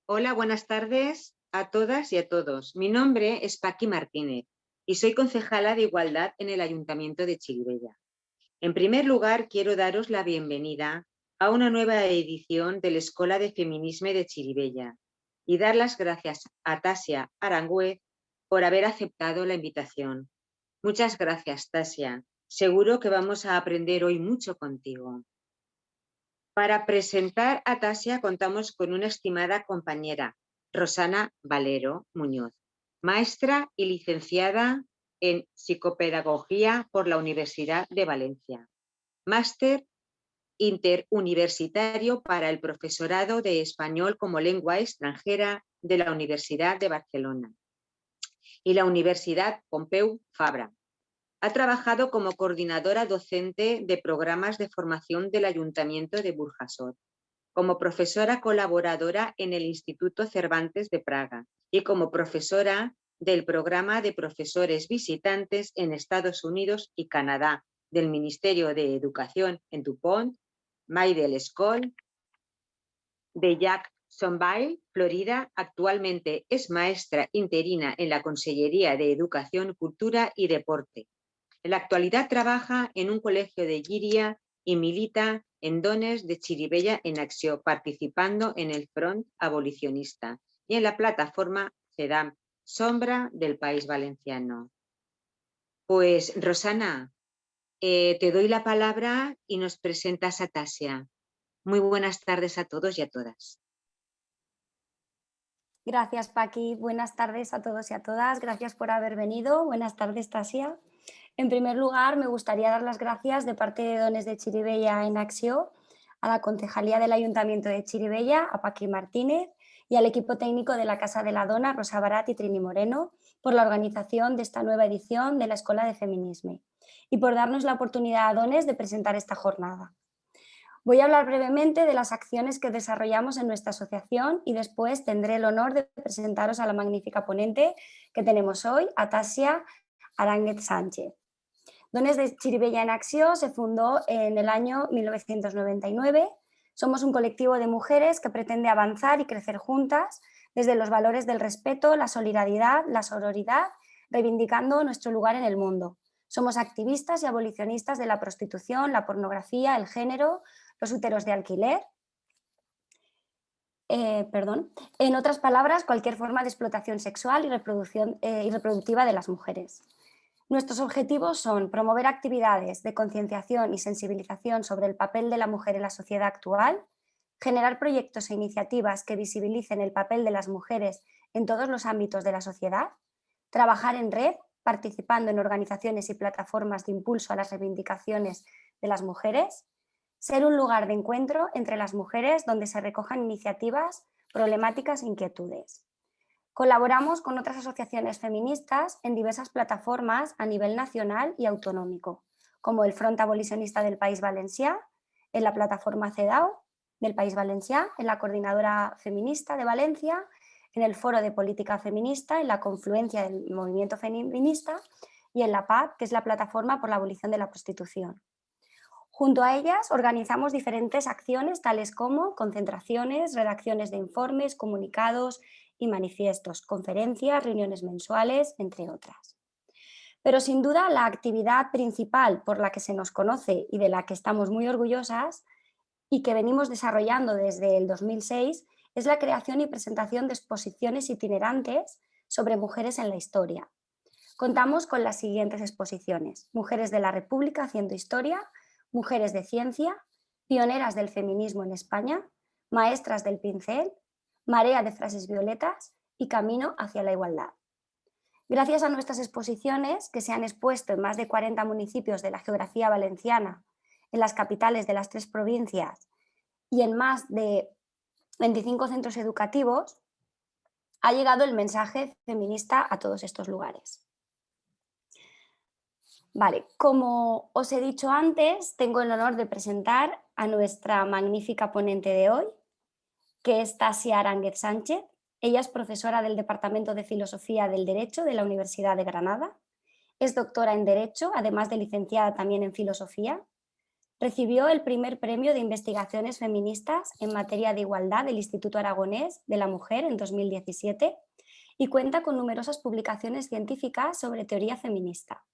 Hola, buenas tardes a todas y a todos. Mi nombre es Paqui Martínez y soy concejala de Igualdad en el Ayuntamiento de Chirivella. En primer lugar, quiero daros la bienvenida a una nueva edición de la Escuela de Feminisme de Chirivella y dar las gracias a Tasia Arangüez por haber aceptado la invitación. Muchas gracias, Tasia. Seguro que vamos a aprender hoy mucho contigo. Para presentar a Tasia contamos con una estimada compañera, Rosana Valero Muñoz, maestra y licenciada en Psicopedagogía por la Universidad de Valencia, máster interuniversitario para el profesorado de español como lengua extranjera de la Universidad de Barcelona y la Universidad Pompeu Fabra. Ha trabajado como coordinadora docente de programas de formación del Ayuntamiento de Burjasot, como profesora colaboradora en el Instituto Cervantes de Praga y como profesora del programa de profesores visitantes en Estados Unidos y Canadá del Ministerio de Educación en DuPont, Middle School de Jacksonville, Florida. Actualmente es maestra interina en la Consellería de Educación, Cultura y Deporte. En la actualidad trabaja en un colegio de Llíria y milita en Dones de Chirivella en Acció, participando en el Front Abolicionista y en la plataforma CEDAM, Sombra del País Valenciano. Pues, Rosana, te doy la palabra y nos presentas a Tasia. Muy buenas tardes a todos y a todas. Gracias, Paqui. Buenas tardes a todos y a todas. Gracias por haber venido. Buenas tardes, Tasia. En primer lugar, me gustaría dar las gracias de parte de Dones de Chirivella en Acció a la Concejalía del Ayuntamiento de Chirivella, a Paqui Martínez y al equipo técnico de la Casa de la Dona, Rosa Barat y Trini Moreno, por la organización de esta nueva edición de la Escuela de Feminisme y por darnos la oportunidad a Dones de presentar esta jornada. Voy a hablar brevemente de las acciones que desarrollamos en nuestra asociación y después tendré el honor de presentaros a la magnífica ponente que tenemos hoy, a Tasia Aránguez Sánchez. Dones de Chirivella en Acció se fundó en el año 1999. Somos un colectivo de mujeres que pretende avanzar y crecer juntas desde los valores del respeto, la solidaridad, la sororidad, reivindicando nuestro lugar en el mundo. Somos activistas y abolicionistas de la prostitución, la pornografía, el género, los úteros de alquiler. En otras palabras, cualquier forma de explotación sexual y reproductiva de las mujeres. Nuestros objetivos son promover actividades de concienciación y sensibilización sobre el papel de la mujer en la sociedad actual, generar proyectos e iniciativas que visibilicen el papel de las mujeres en todos los ámbitos de la sociedad, trabajar en red, participando en organizaciones y plataformas de impulso a las reivindicaciones de las mujeres, ser un lugar de encuentro entre las mujeres donde se recojan iniciativas, problemáticas e inquietudes. Colaboramos con otras asociaciones feministas en diversas plataformas a nivel nacional y autonómico, como el Front Abolicionista del País Valencià, en la plataforma CEDAW del País Valencià, en la Coordinadora Feminista de Valencia, en el Foro de Política Feminista, en la confluencia del movimiento feminista y en la PAP, que es la Plataforma por la Abolición de la Prostitución. Junto a ellas organizamos diferentes acciones tales como concentraciones, redacciones de informes, comunicados y manifiestos, conferencias, reuniones mensuales, entre otras. Pero sin duda la actividad principal por la que se nos conoce y de la que estamos muy orgullosas y que venimos desarrollando desde el 2006 es la creación y presentación de exposiciones itinerantes sobre mujeres en la historia. Contamos con las siguientes exposiciones: Mujeres de la República haciendo historia, Mujeres de Ciencia, Pioneras del Feminismo en España, Maestras del Pincel, Marea de Frases Violetas y Camino hacia la Igualdad. Gracias a nuestras exposiciones, que se han expuesto en más de 40 municipios de la geografía valenciana, en las capitales de las 3 provincias y en más de 25 centros educativos, ha llegado el mensaje feminista a todos estos lugares. Vale, como os he dicho antes, tengo el honor de presentar a nuestra magnífica ponente de hoy, que es Tasia Aránguez Sánchez. Ella es profesora del Departamento de Filosofía del Derecho de la Universidad de Granada. Es doctora en Derecho, además de licenciada también en Filosofía. Recibió el primer premio de investigaciones feministas en materia de igualdad del Instituto Aragonés de la Mujer en 2017 y cuenta con numerosas publicaciones científicas sobre teoría feminista.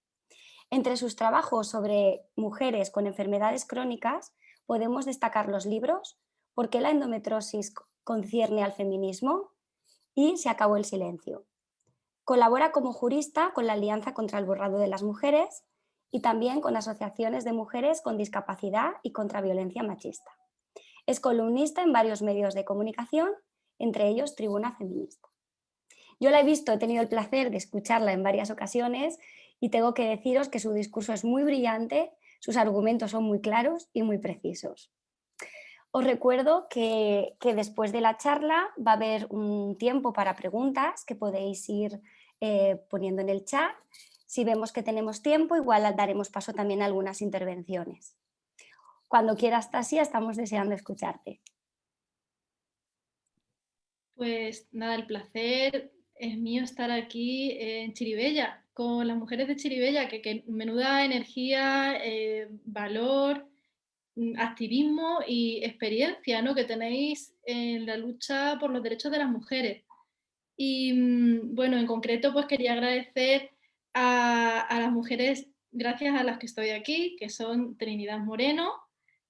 Entre sus trabajos sobre mujeres con enfermedades crónicas podemos destacar los libros ¿Por qué la endometriosis concierne al feminismo? Y Se acabó el silencio. Colabora como jurista con la Alianza contra el Borrado de las Mujeres y también con asociaciones de mujeres con discapacidad y contra violencia machista. Es columnista en varios medios de comunicación, entre ellos Tribuna Feminista. Yo la he visto, he tenido el placer de escucharla en varias ocasiones y tengo que deciros que su discurso es muy brillante, sus argumentos son muy claros y muy precisos. Os recuerdo que después de la charla va a haber un tiempo para preguntas que podéis ir poniendo en el chat. Si vemos que tenemos tiempo, igual daremos paso también a algunas intervenciones. Cuando quieras, Tasia, estamos deseando escucharte. Pues nada, el placer es mío estar aquí en Chirivella, con las mujeres de Chirivella, que menuda energía, valor, activismo y experiencia, ¿no?, que tenéis en la lucha por los derechos de las mujeres. Y bueno, en concreto pues quería agradecer a las mujeres gracias a las que estoy aquí, que son Trinidad Moreno,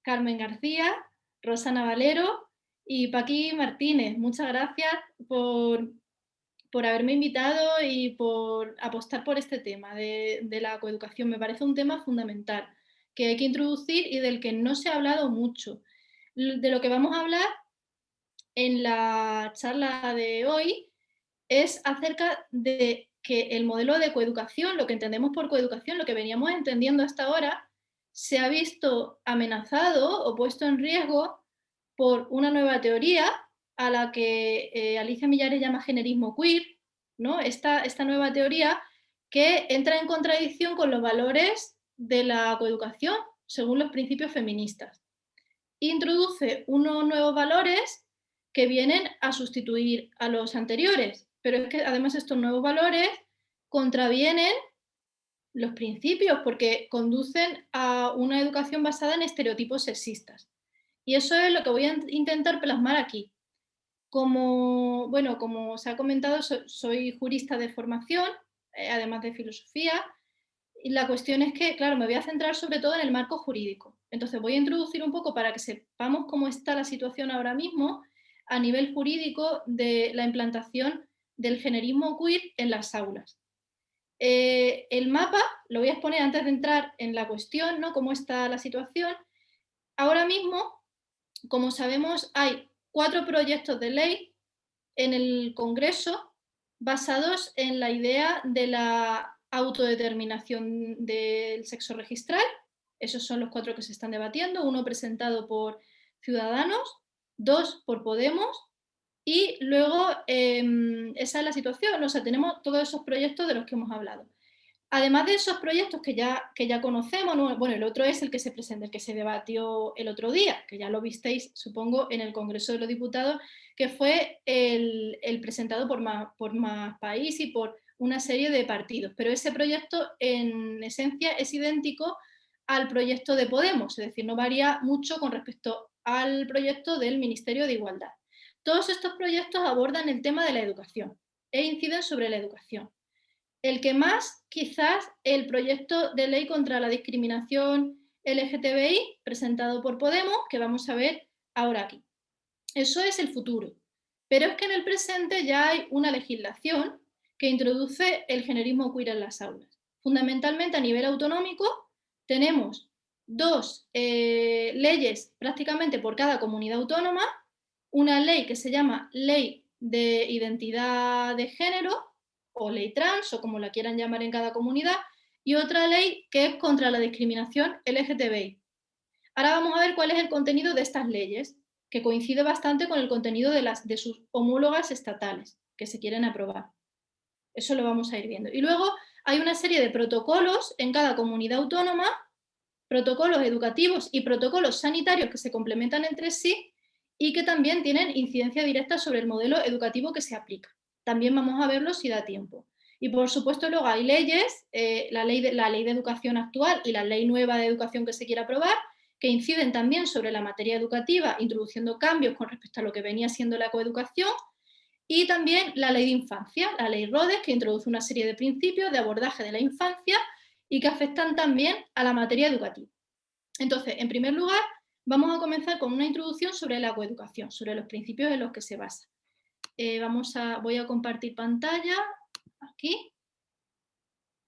Carmen García, Rosana Valero y Paqui Martínez. Muchas gracias por haberme invitado y por apostar por este tema de la coeducación. Me parece un tema fundamental que hay que introducir y del que no se ha hablado mucho. De lo que vamos a hablar en la charla de hoy es acerca de que el modelo de coeducación, lo que entendemos por coeducación, lo que veníamos entendiendo hasta ahora, se ha visto amenazado o puesto en riesgo por una nueva teoría a la que Alicia Millares llama generismo queer, ¿no? Esta nueva teoría que entra en contradicción con los valores de la coeducación según los principios feministas. Introduce unos nuevos valores que vienen a sustituir a los anteriores, pero es que además estos nuevos valores contravienen los principios porque conducen a una educación basada en estereotipos sexistas. Y eso es lo que voy a intentar plasmar aquí. Como se ha comentado, soy jurista de formación, además de filosofía, y la cuestión es que, claro, me voy a centrar sobre todo en el marco jurídico. Entonces voy a introducir un poco para que sepamos cómo está la situación ahora mismo a nivel jurídico de la implantación del generismo queer en las aulas. El mapa lo voy a exponer antes de entrar en la cuestión, ¿no?, cómo está la situación. Ahora mismo, como sabemos, hay 4 proyectos de ley en el Congreso basados en la idea de la autodeterminación del sexo registral. Esos son los 4 que se están debatiendo, uno presentado por Ciudadanos, 2 por Podemos, y luego esa es la situación, o sea, tenemos todos esos proyectos de los que hemos hablado. Además de esos proyectos que ya conocemos, ¿no? Bueno, el otro es el que se presenta, el que se debatió el otro día, que ya lo visteis, supongo, en el Congreso de los Diputados, que fue el presentado por Más País y por una serie de partidos. Pero ese proyecto, en esencia, es idéntico al proyecto de Podemos, es decir, no varía mucho con respecto al proyecto del Ministerio de Igualdad. Todos estos proyectos abordan el tema de la educación e inciden sobre la educación. El que más, quizás, el proyecto de ley contra la discriminación LGTBI, presentado por Podemos, que vamos a ver ahora aquí. Eso es el futuro. Pero es que en el presente ya hay una legislación que introduce el generismo queer en las aulas. Fundamentalmente a nivel autonómico tenemos 2 leyes prácticamente por cada comunidad autónoma, una ley que se llama Ley de Identidad de Género, o ley trans, o como la quieran llamar en cada comunidad, y otra ley que es contra la discriminación LGTBI. Ahora vamos a ver cuál es el contenido de estas leyes, que coincide bastante con el contenido de sus homólogas estatales que se quieren aprobar. Eso lo vamos a ir viendo. Y luego hay una serie de protocolos en cada comunidad autónoma, protocolos educativos y protocolos sanitarios que se complementan entre sí y que también tienen incidencia directa sobre el modelo educativo que se aplica. También vamos a verlo si da tiempo. Y por supuesto luego hay leyes, la ley de educación actual y la ley nueva de educación que se quiere aprobar, que inciden también sobre la materia educativa, introduciendo cambios con respecto a lo que venía siendo la coeducación, y también la ley de infancia, la ley Rhodes, que introduce una serie de principios de abordaje de la infancia y que afectan también a la materia educativa. Entonces, en primer lugar, vamos a comenzar con una introducción sobre la coeducación, sobre los principios en los que se basa. Voy a compartir pantalla, aquí.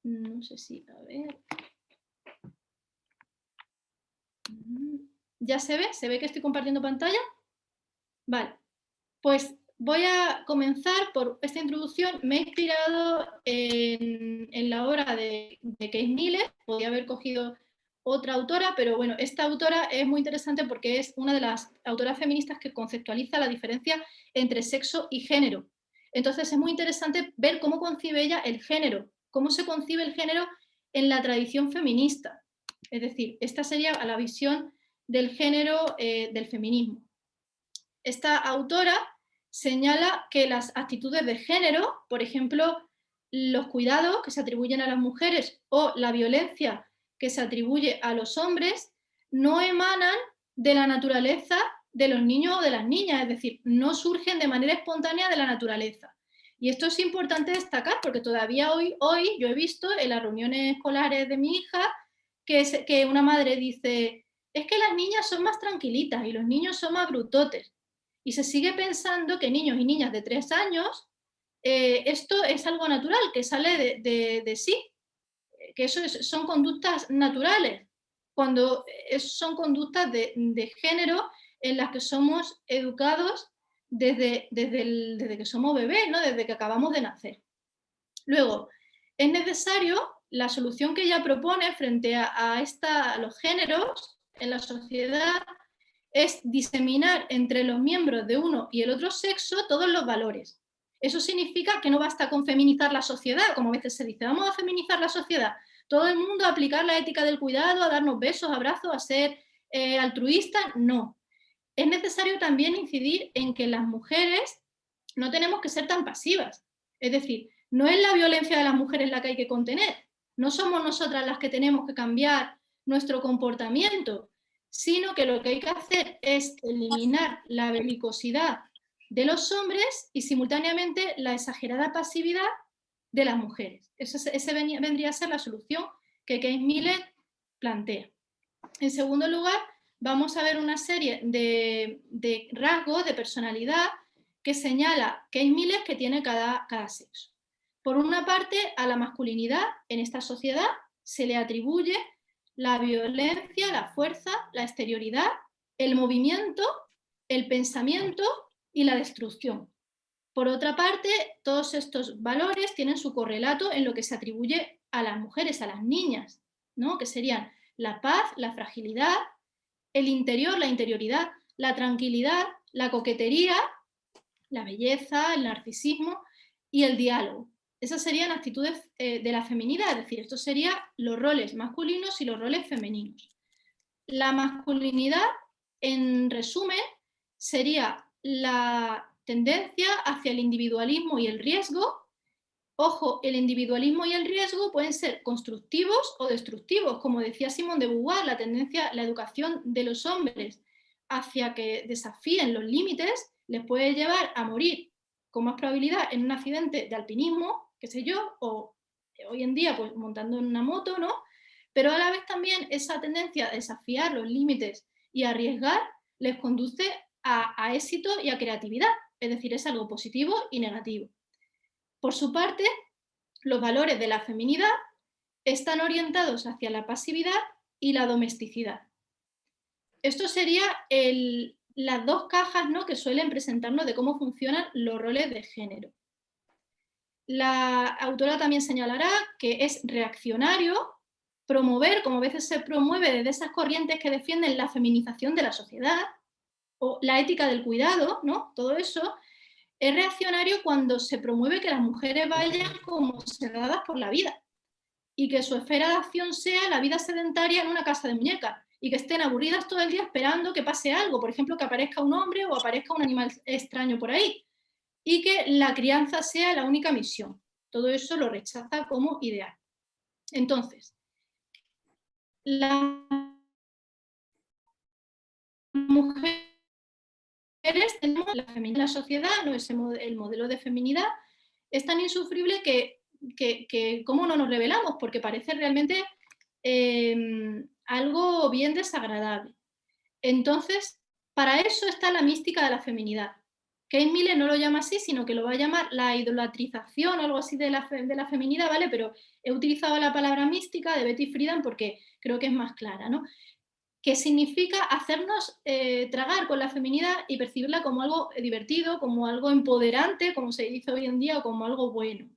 No sé si, a ver. ¿Ya se ve? ¿Se ve que estoy compartiendo pantalla? Vale, pues voy a comenzar por esta introducción. Me he inspirado en la obra de Kate Millett. Podría haber cogido otra autora, pero bueno, esta autora es muy interesante porque es una de las autoras feministas que conceptualiza la diferencia entre sexo y género. Entonces es muy interesante ver cómo concibe ella el género, cómo se concibe el género en la tradición feminista. Es decir, esta sería la visión del género del feminismo. Esta autora señala que las actitudes de género, por ejemplo, los cuidados que se atribuyen a las mujeres o la violencia que se atribuye a los hombres, no emanan de la naturaleza de los niños o de las niñas, es decir, no surgen de manera espontánea de la naturaleza. Y esto es importante destacar porque todavía hoy yo he visto en las reuniones escolares de mi hija que una madre dice, es que las niñas son más tranquilitas y los niños son más brutotes. Y se sigue pensando que niños y niñas de 3 años, esto es algo natural, que sale de sí, que eso son conductas naturales, cuando son conductas de género en las que somos educados desde que somos bebés, ¿no? Desde que acabamos de nacer. Luego, es necesario, la solución que ella propone frente a los géneros en la sociedad es diseminar entre los miembros de uno y el otro sexo todos los valores. Eso significa que no basta con feminizar la sociedad, como a veces se dice, vamos a feminizar la sociedad, todo el mundo a aplicar la ética del cuidado, a darnos besos, abrazos, a ser altruistas, no. Es necesario también incidir en que las mujeres no tenemos que ser tan pasivas. Es decir, no es la violencia de las mujeres la que hay que contener, no somos nosotras las que tenemos que cambiar nuestro comportamiento, sino que lo que hay que hacer es eliminar la belicosidad de los hombres y simultáneamente la exagerada pasividad de las mujeres. Ese vendría a ser la solución que Kate Millett plantea. En segundo lugar, vamos a ver una serie de rasgos de personalidad que señala Kate Millett que tiene cada sexo. Por una parte, a la masculinidad en esta sociedad se le atribuye la violencia, la fuerza, la exterioridad, el movimiento, el pensamiento y la destrucción. Por otra parte, todos estos valores tienen su correlato en lo que se atribuye a las mujeres, a las niñas, ¿no? Que serían la paz, la fragilidad, el interior, la interioridad, la tranquilidad, la coquetería, la belleza, el narcisismo y el diálogo. Esas serían actitudes de la feminidad, es decir, estos serían los roles masculinos y los roles femeninos. La masculinidad, en resumen, sería la tendencia hacia el individualismo y el riesgo. Ojo, el individualismo y el riesgo pueden ser constructivos o destructivos. Como decía Simone de Beauvoir, la educación de los hombres hacia que desafíen los límites les puede llevar a morir con más probabilidad en un accidente de alpinismo, qué sé yo, o hoy en día pues montando en una moto, ¿no? Pero a la vez también esa tendencia a desafiar los límites y a arriesgar les conduce a éxito y a creatividad, es decir, es algo positivo y negativo. Por su parte, los valores de la feminidad están orientados hacia la pasividad y la domesticidad. Esto sería las dos cajas, ¿no?, que suelen presentarnos de cómo funcionan los roles de género. La autora también señalará que es reaccionario promover, como a veces se promueve desde esas corrientes que defienden la feminización de la sociedad o la ética del cuidado, ¿no? Todo eso es reaccionario cuando se promueve que las mujeres vayan como sedadas por la vida y que su esfera de acción sea la vida sedentaria en una casa de muñecas y que estén aburridas todo el día esperando que pase algo, por ejemplo, que aparezca un hombre o aparezca un animal extraño por ahí, y que la crianza sea la única misión. Todo eso lo rechaza como ideal. Entonces, la mujeres tenemos la feminidad en la sociedad, ¿no? El modelo de feminidad es tan insufrible que cómo no nos rebelamos, porque parece realmente algo bien desagradable. Entonces, para eso está la mística de la feminidad. Kate Millett no lo llama así, sino que lo va a llamar la idolatrización o algo así de la feminidad, ¿vale? Pero he utilizado la palabra mística de Betty Friedan porque creo que es más clara, ¿no? Que significa hacernos tragar con la feminidad y percibirla como algo divertido, como algo empoderante, como se dice hoy en día, o como algo bueno.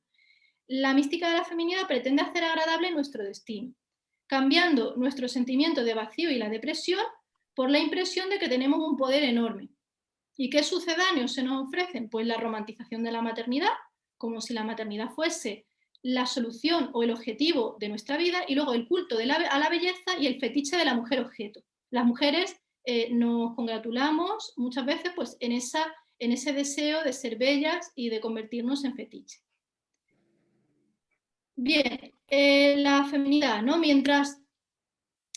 La mística de la feminidad pretende hacer agradable nuestro destino, cambiando nuestro sentimiento de vacío y la depresión por la impresión de que tenemos un poder enorme. ¿Y qué sucedáneos se nos ofrecen? Pues la romantización de la maternidad, como si la maternidad fuese la solución o el objetivo de nuestra vida, y luego el culto a la belleza y el fetiche de la mujer objeto. Las mujeres nos congratulamos muchas veces pues, en ese deseo de ser bellas y de convertirnos en fetiche. Bien, la feminidad, ¿no? Mientras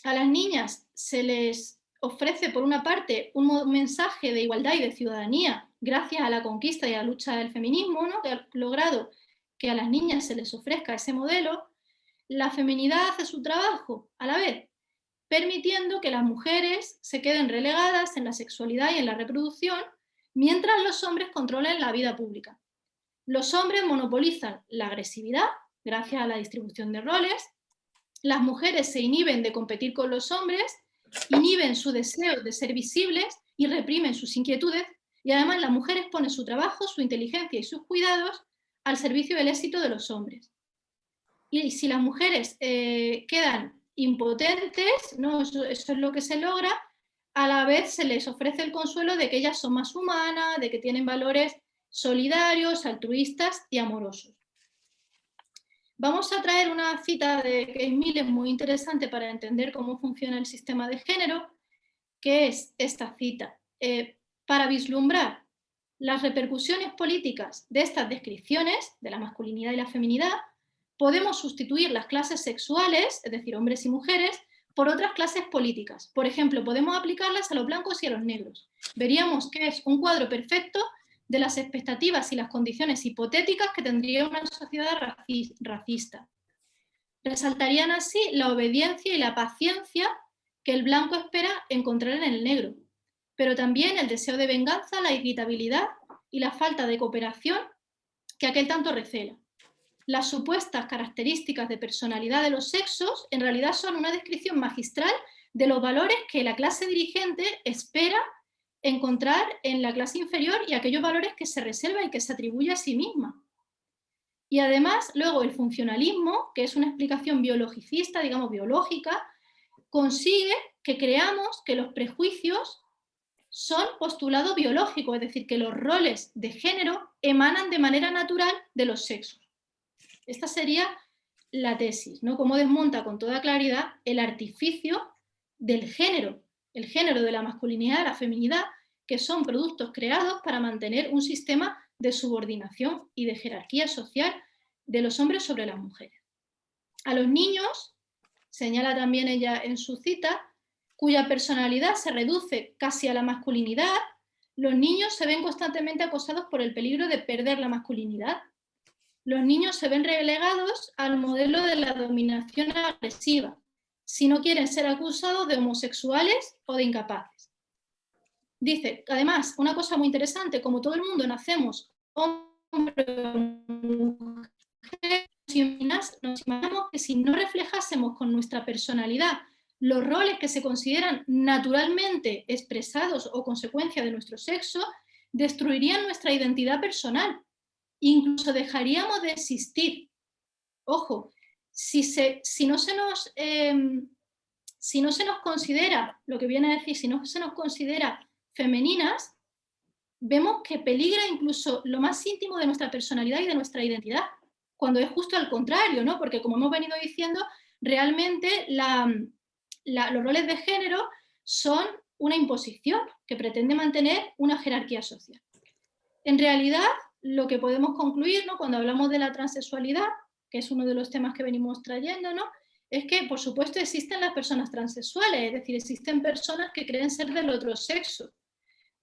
a las niñas se les ofrece, por una parte, un mensaje de igualdad y de ciudadanía, gracias a la conquista y a la lucha del feminismo, ¿no? Que ha logrado que a las niñas se les ofrezca ese modelo, la feminidad hace su trabajo a la vez, permitiendo que las mujeres se queden relegadas en la sexualidad y en la reproducción, mientras los hombres controlen la vida pública. Los hombres monopolizan la agresividad, gracias a la distribución de roles. Las mujeres se inhiben de competir con los hombres, inhiben su deseo de ser visibles y reprimen sus inquietudes, y además las mujeres ponen su trabajo, su inteligencia y sus cuidados al servicio del éxito de los hombres. Y si las mujeres quedan impotentes, ¿no? Eso es lo que se logra, a la vez se les ofrece el consuelo de que ellas son más humanas, de que tienen valores solidarios, altruistas y amorosos. Vamos a traer una cita de Kate Millett muy interesante para entender cómo funciona el sistema de género, que es esta cita. Para vislumbrar las repercusiones políticas de estas descripciones de la masculinidad y la feminidad, podemos sustituir las clases sexuales, es decir, hombres y mujeres, por otras clases políticas. Por ejemplo, podemos aplicarlas a los blancos y a los negros. Veríamos que es un cuadro perfecto de las expectativas y las condiciones hipotéticas que tendría una sociedad racista. Resaltarían así la obediencia y la paciencia que el blanco espera encontrar en el negro, pero también el deseo de venganza, la irritabilidad y la falta de cooperación que aquel tanto recela. Las supuestas características de personalidad de los sexos en realidad son una descripción magistral de los valores que la clase dirigente espera encontrar en la clase inferior y aquellos valores que se reserva y que se atribuye a sí misma. Y además, luego el funcionalismo, que es una explicación biologicista, digamos biológica, consigue que creamos que los prejuicios son postulado biológico, es decir, que los roles de género emanan de manera natural de los sexos. Esta sería la tesis, ¿no? Cómo desmonta con toda claridad el artificio del género, el género de la masculinidad, de la feminidad, que son productos creados para mantener un sistema de subordinación y de jerarquía social de los hombres sobre las mujeres. A los niños, señala también ella en su cita, cuya personalidad se reduce casi a la masculinidad, los niños se ven constantemente acosados por el peligro de perder la masculinidad. Los niños se ven relegados al modelo de la dominación agresiva, si no quieren ser acusados de homosexuales o de incapaces. Dice, además, una cosa muy interesante, como todo el mundo nacemos hombres o mujeres, nos imaginamos que si no reflejásemos con nuestra personalidad los roles que se consideran naturalmente expresados o consecuencia de nuestro sexo, destruirían nuestra identidad personal. Incluso dejaríamos de existir. Ojo, si no se nos considera, lo que viene a decir, si no se nos considera femeninas, vemos que peligra incluso lo más íntimo de nuestra personalidad y de nuestra identidad, cuando es justo al contrario, ¿no? Porque como hemos venido diciendo, realmente los roles de género son una imposición que pretende mantener una jerarquía social. En realidad, lo que podemos concluir, ¿no? Cuando hablamos de la transexualidad, que es uno de los temas que venimos trayendo, ¿no? es que, por supuesto, existen las personas transexuales, es decir, existen personas que creen ser del otro sexo,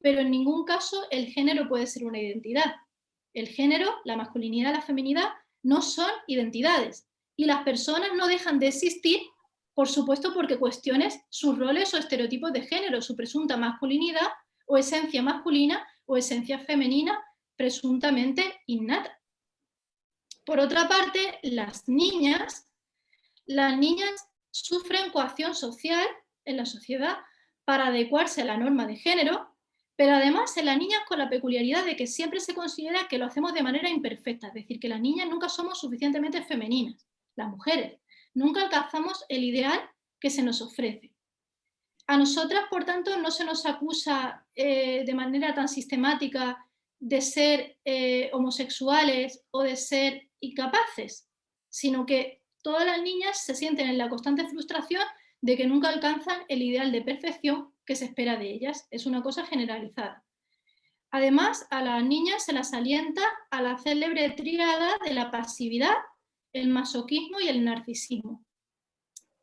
pero en ningún caso el género puede ser una identidad. El género, la masculinidad, la feminidad no son identidades y las personas no dejan de existir, por supuesto, porque cuestiones sus roles o estereotipos de género, su presunta masculinidad o esencia masculina o esencia femenina presuntamente innata. Por otra parte, las niñas sufren coacción social en la sociedad para adecuarse a la norma de género, pero además en las niñas con la peculiaridad de que siempre se considera que lo hacemos de manera imperfecta, es decir, que las niñas nunca somos suficientemente femeninas, las mujeres, nunca alcanzamos el ideal que se nos ofrece. A nosotras, por tanto, no se nos acusa de manera tan sistemática de ser homosexuales o de ser incapaces, sino que todas las niñas se sienten en la constante frustración de que nunca alcanzan el ideal de perfección que se espera de ellas. Es una cosa generalizada. Además, a las niñas se las alienta a la célebre tríada de la pasividad, el masoquismo y el narcisismo.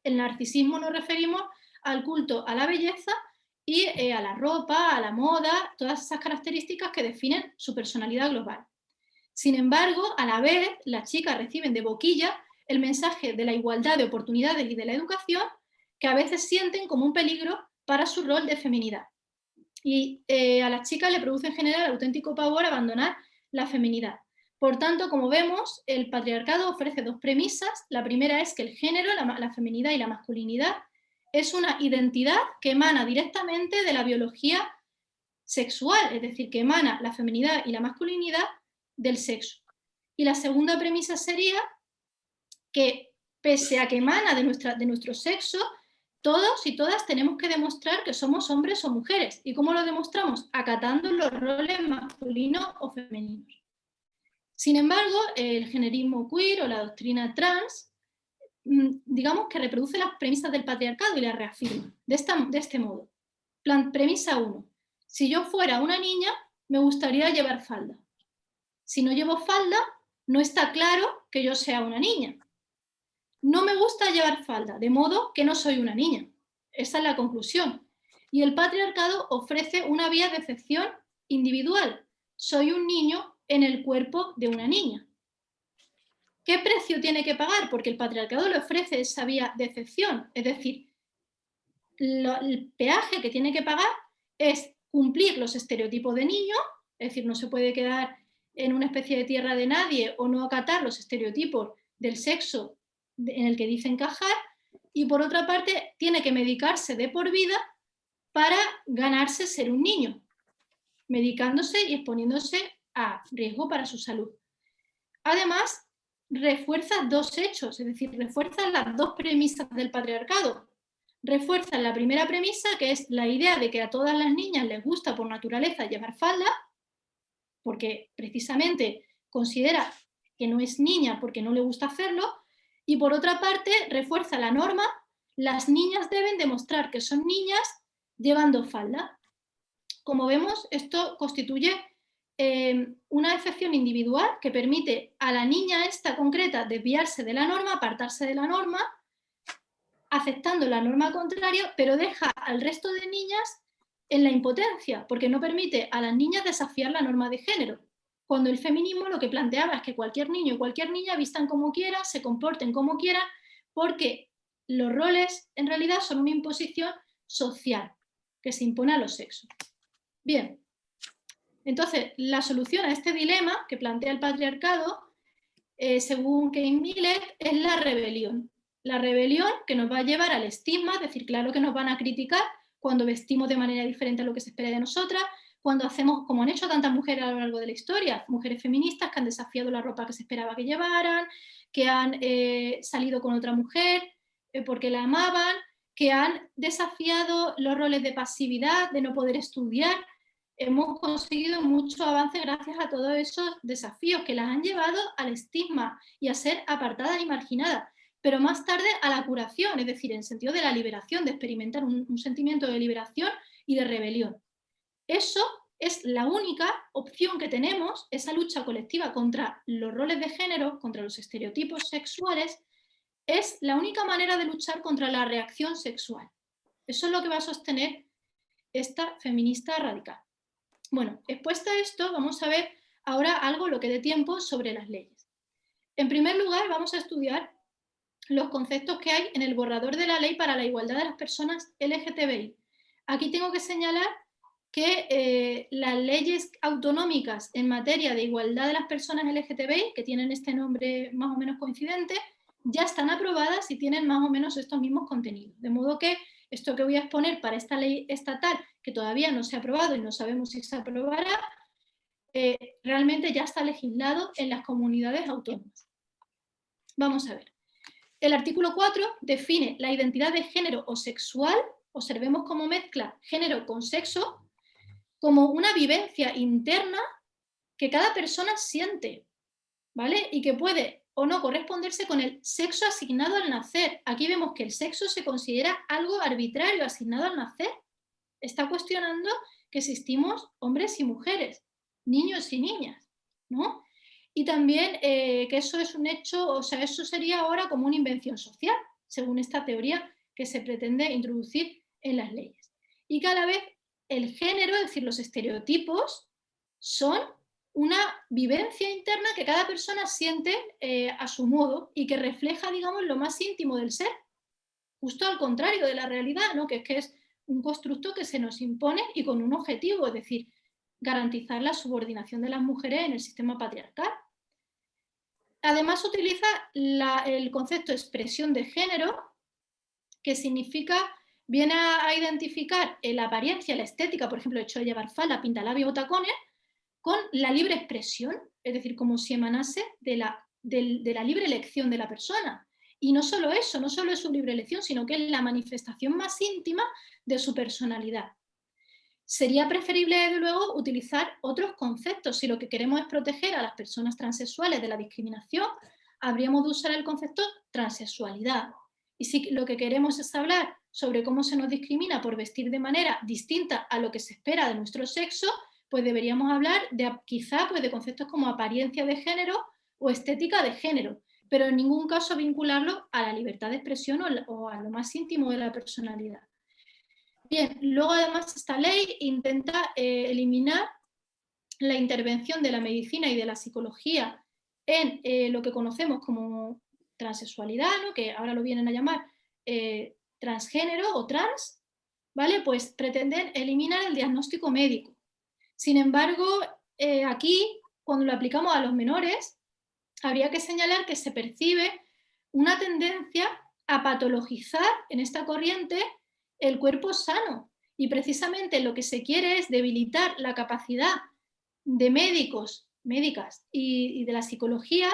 El narcisismo nos referimos al culto a la belleza y a la ropa, a la moda, todas esas características que definen su personalidad global. Sin embargo, a la vez, las chicas reciben de boquilla el mensaje de la igualdad de oportunidades y de la educación, que a veces sienten como un peligro para su rol de feminidad. Y a las chicas le produce en general auténtico pavor abandonar la feminidad. Por tanto, como vemos, el patriarcado ofrece dos premisas. La primera es que el género, la feminidad y la masculinidad es una identidad que emana directamente de la biología sexual, es decir, que emana la feminidad y la masculinidad del sexo. Y la segunda premisa sería que, pese a que emana de nuestro sexo, todos y todas tenemos que demostrar que somos hombres o mujeres. ¿Y cómo lo demostramos? Acatando los roles masculinos o femeninos. Sin embargo, el generismo queer o la doctrina trans, digamos que reproduce las premisas del patriarcado y las reafirma de este modo. Premisa 1. Si yo fuera una niña, me gustaría llevar falda. Si no llevo falda, no está claro que yo sea una niña. No me gusta llevar falda, de modo que no soy una niña. Esa es la conclusión. Y el patriarcado ofrece una vía de excepción individual. Soy un niño en el cuerpo de una niña. ¿Qué precio tiene que pagar? Porque el patriarcado le ofrece esa vía de excepción. Es decir, el peaje que tiene que pagar es cumplir los estereotipos de niño, es decir, no se puede quedar en una especie de tierra de nadie o no acatar los estereotipos del sexo en el que dice encajar, y por otra parte tiene que medicarse de por vida para ganarse ser un niño, medicándose y exponiéndose a riesgo para su salud. Además, refuerza dos hechos, es decir, refuerza las dos premisas del patriarcado. Refuerza la primera premisa, que es la idea de que a todas las niñas les gusta por naturaleza llevar falda, porque precisamente considera que no es niña porque no le gusta hacerlo, y por otra parte refuerza la norma, las niñas deben demostrar que son niñas llevando falda. Como vemos, esto constituye una excepción individual que permite a la niña esta concreta desviarse de la norma, apartarse de la norma, aceptando la norma contraria, pero deja al resto de niñas en la impotencia, porque no permite a las niñas desafiar la norma de género. Cuando el feminismo lo que planteaba es que cualquier niño y cualquier niña vistan como quieran, se comporten como quieran, porque los roles en realidad son una imposición social que se impone a los sexos. Bien, entonces la solución a este dilema que plantea el patriarcado, según Kate Millett, es la rebelión. La rebelión que nos va a llevar al estigma, es decir, claro que nos van a criticar cuando vestimos de manera diferente a lo que se espera de nosotras, cuando hacemos, como han hecho tantas mujeres a lo largo de la historia, mujeres feministas que han desafiado la ropa que se esperaba que llevaran, que han salido con otra mujer porque la amaban, que han desafiado los roles de pasividad, de no poder estudiar. Hemos conseguido mucho avance gracias a todos esos desafíos que las han llevado al estigma y a ser apartadas y marginadas, pero más tarde a la curación, es decir, en el sentido de la liberación, de experimentar un sentimiento de liberación y de rebelión. Eso es la única opción que tenemos, esa lucha colectiva contra los roles de género, contra los estereotipos sexuales, es la única manera de luchar contra la reacción sexual. Eso es lo que va a sostener esta feminista radical. Bueno, expuesta a esto, vamos a ver ahora algo, lo que dé tiempo, sobre las leyes. En primer lugar, vamos a estudiar los conceptos que hay en el borrador de la Ley para la Igualdad de las Personas LGTBI. Aquí tengo que señalar que las leyes autonómicas en materia de igualdad de las personas LGTBI, que tienen este nombre más o menos coincidente, ya están aprobadas y tienen más o menos estos mismos contenidos. De modo que esto que voy a exponer para esta ley estatal, que todavía no se ha aprobado y no sabemos si se aprobará, realmente ya está legislado en las comunidades autónomas. Vamos a ver. El artículo 4 define la identidad de género o sexual, observemos cómo mezcla género con sexo, como una vivencia interna que cada persona siente, ¿vale? Y que puede o no corresponderse con el sexo asignado al nacer. Aquí vemos que el sexo se considera algo arbitrario asignado al nacer. Está cuestionando que existimos hombres y mujeres, niños y niñas, ¿no? Y también que eso es un hecho, o sea, eso sería ahora como una invención social, según esta teoría que se pretende introducir en las leyes. Y cada vez el género, es decir, los estereotipos, son una vivencia interna que cada persona siente a su modo y que refleja, digamos, lo más íntimo del ser, justo al contrario de la realidad, ¿no? Que es un constructo que se nos impone y con un objetivo, es decir, garantizar la subordinación de las mujeres en el sistema patriarcal. Además utiliza el concepto de expresión de género, que significa, viene a identificar la apariencia, la estética, por ejemplo, el hecho de llevar falda, pintalabios o tacones, con la libre expresión, es decir, como si emanase de la libre elección de la persona. Y no solo eso, no solo es su libre elección, sino que es la manifestación más íntima de su personalidad. Sería preferible, desde luego, utilizar otros conceptos. Si lo que queremos es proteger a las personas transexuales de la discriminación, habríamos de usar el concepto transexualidad. Y si lo que queremos es hablar sobre cómo se nos discrimina por vestir de manera distinta a lo que se espera de nuestro sexo, pues deberíamos hablar de quizá pues de conceptos como apariencia de género o estética de género, pero en ningún caso vincularlo a la libertad de expresión o a lo más íntimo de la personalidad. Bien, luego además esta ley intenta eliminar la intervención de la medicina y de la psicología en lo que conocemos como transexualidad, ¿no? Que ahora lo vienen a llamar transgénero o trans, ¿vale? Pues pretenden eliminar el diagnóstico médico. Sin embargo, aquí, cuando lo aplicamos a los menores, habría que señalar que se percibe una tendencia a patologizar en esta corriente el cuerpo sano. Y precisamente lo que se quiere es debilitar la capacidad de médicos, médicas y de la psicología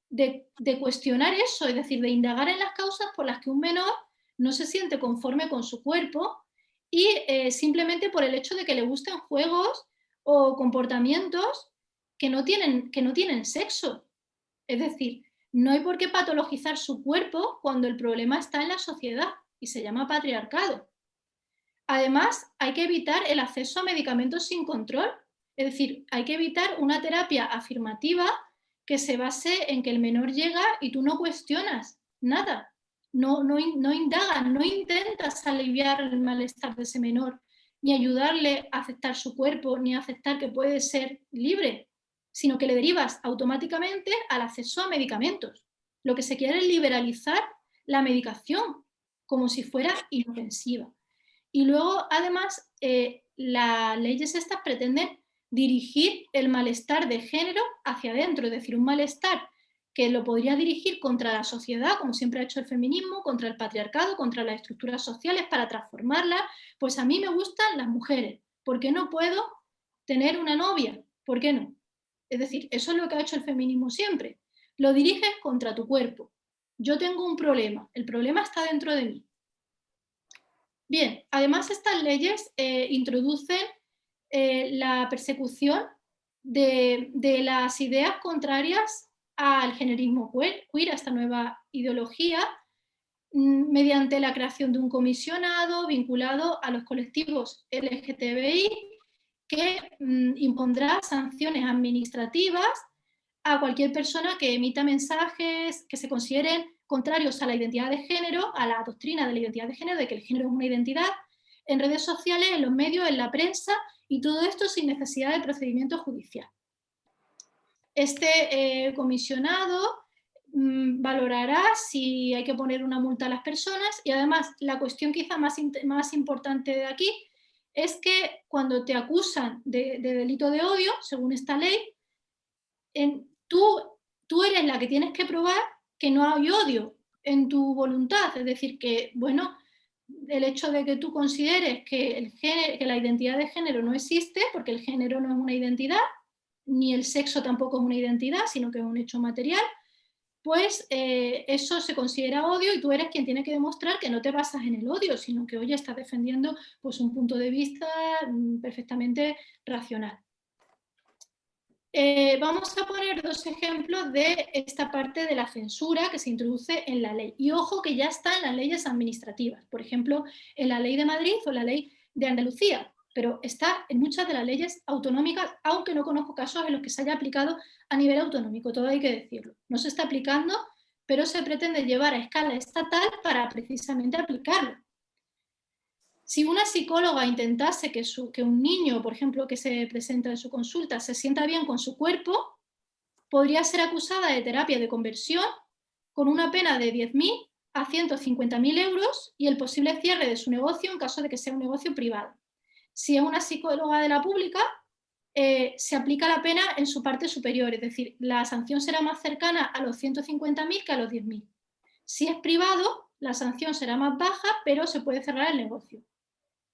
de cuestionar eso, es decir, de indagar en las causas por las que un menor no se siente conforme con su cuerpo y simplemente por el hecho de que le gusten juegos o comportamientos que no tienen sexo. Es decir, no hay por qué patologizar su cuerpo cuando el problema está en la sociedad y se llama patriarcado. Además, hay que evitar el acceso a medicamentos sin control, es decir, hay que evitar una terapia afirmativa que se base en que el menor llega y tú no cuestionas nada, no indagas, no intentas aliviar el malestar de ese menor, ni ayudarle a aceptar su cuerpo, ni a aceptar que puede ser libre, sino que le derivas automáticamente al acceso a medicamentos. Lo que se quiere es liberalizar la medicación como si fuera inofensiva. Y luego, además, las leyes estas pretenden dirigir el malestar de género hacia adentro, es decir, un malestar que lo podría dirigir contra la sociedad, como siempre ha hecho el feminismo, contra el patriarcado, contra las estructuras sociales para transformarlas. Pues a mí me gustan las mujeres, ¿por qué no puedo tener una novia? ¿Por qué no? Es decir, eso es lo que ha hecho el feminismo siempre. Lo diriges contra tu cuerpo. Yo tengo un problema, el problema está dentro de mí. Bien, además estas leyes introducen la persecución de las ideas contrarias al generismo queer, a esta nueva ideología, mediante la creación de un comisionado vinculado a los colectivos LGTBI que impondrá sanciones administrativas a cualquier persona que emita mensajes que se consideren contrarios a la identidad de género, a la doctrina de la identidad de género, de que el género es una identidad, en redes sociales, en los medios, en la prensa, y todo esto sin necesidad de procedimiento judicial. Este comisionado valorará si hay que poner una multa a las personas, y además la cuestión quizá más importante de aquí es que cuando te acusan de delito de odio, según esta ley, tú eres la que tienes que probar que no hay odio en tu voluntad. Es decir, que, bueno, el hecho de que tú consideres que la identidad de género no existe, porque el género no es una identidad, ni el sexo tampoco es una identidad, sino que es un hecho material, pues eso se considera odio y tú eres quien tiene que demostrar que no te basas en el odio, sino que, oye, estás defendiendo pues, un punto de vista perfectamente racional. Vamos a poner dos ejemplos de esta parte de la censura que se introduce en la ley. Y ojo que ya está en las leyes administrativas, por ejemplo, en la ley de Madrid o la ley de Andalucía, pero está en muchas de las leyes autonómicas, aunque no conozco casos en los que se haya aplicado a nivel autonómico, todo hay que decirlo. No se está aplicando, pero se pretende llevar a escala estatal para precisamente aplicarlo. Si una psicóloga intentase que un niño, por ejemplo, que se presenta en su consulta, se sienta bien con su cuerpo, podría ser acusada de terapia de conversión con una pena de 10.000 a 150.000 euros y el posible cierre de su negocio en caso de que sea un negocio privado. Si es una psicóloga de la pública, se aplica la pena en su parte superior, es decir, la sanción será más cercana a los 150.000 que a los 10.000. Si es privado, la sanción será más baja, pero se puede cerrar el negocio.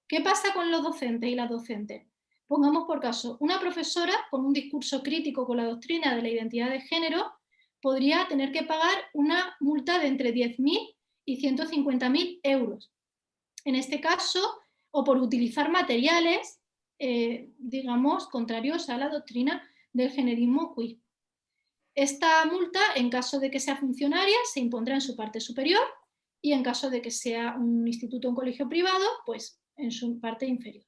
¿Qué pasa con los docentes y las docentes? Pongamos por caso, una profesora con un discurso crítico con la doctrina de la identidad de género podría tener que pagar una multa de entre 10.000 y 150.000 euros. En este caso, o por utilizar materiales, digamos, contrarios a la doctrina del generismo queer. Esta multa, en caso de que sea funcionaria, se impondrá en su parte superior y en caso de que sea un instituto o un colegio privado, pues en su parte inferior.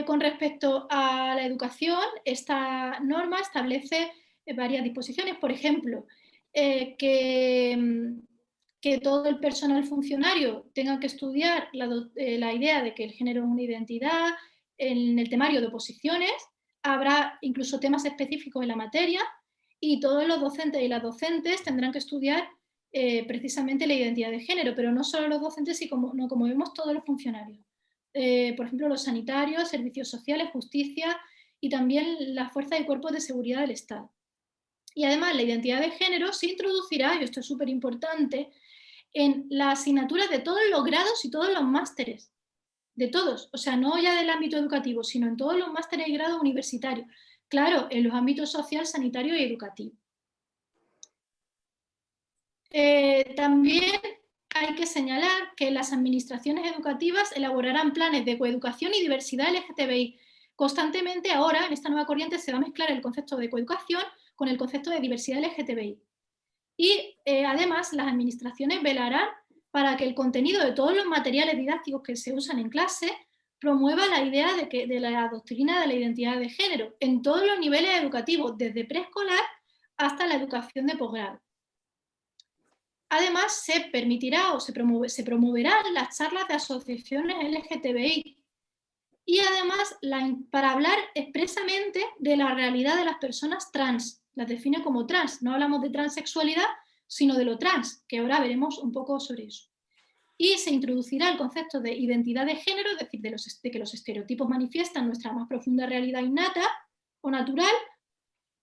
Con respecto a la educación, esta norma establece varias disposiciones, por ejemplo, que todo el personal funcionario tenga que estudiar la idea de que el género es una identidad en el temario de oposiciones, habrá incluso temas específicos en la materia y todos los docentes y las docentes tendrán que estudiar precisamente la identidad de género, pero no solo los docentes, sino como vemos todos los funcionarios. Por ejemplo, los sanitarios, servicios sociales, justicia y también las fuerzas y cuerpos de seguridad del Estado. Y además la identidad de género se introducirá, y esto es súper importante, en las asignaturas de todos los grados y todos los másteres, de todos, o sea, no ya del ámbito educativo, sino en todos los másteres y grados universitarios, claro, en los ámbitos social, sanitario y educativo. También hay que señalar que las administraciones educativas elaborarán planes de coeducación y diversidad LGTBI. Constantemente ahora, en esta nueva corriente, se va a mezclar el concepto de coeducación con el concepto de diversidad LGTBI. Y además, las administraciones velarán para que el contenido de todos los materiales didácticos que se usan en clase promueva la idea de la doctrina de la identidad de género en todos los niveles educativos, desde preescolar hasta la educación de posgrado. Además, se permitirá o se promoverán las charlas de asociaciones LGTBI y además para hablar expresamente de la realidad de las personas trans. Las define como trans. No hablamos de transexualidad, sino de lo trans, que ahora veremos un poco sobre eso. Y se introducirá el concepto de identidad de género, es decir, de que los estereotipos manifiestan nuestra más profunda realidad innata o natural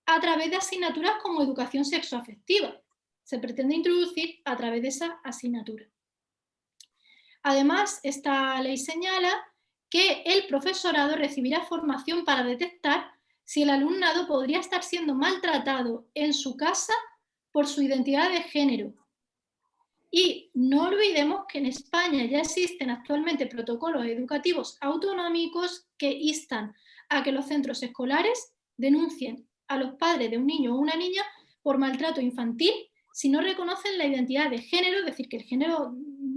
a través de asignaturas como educación sexoafectiva. Se pretende introducir a través de esa asignatura. Además, esta ley señala que el profesorado recibirá formación para detectar si el alumnado podría estar siendo maltratado en su casa por su identidad de género. Y no olvidemos que en España ya existen actualmente protocolos educativos autonómicos que instan a que los centros escolares denuncien a los padres de un niño o una niña por maltrato infantil si no reconocen la identidad de género, es decir, que el género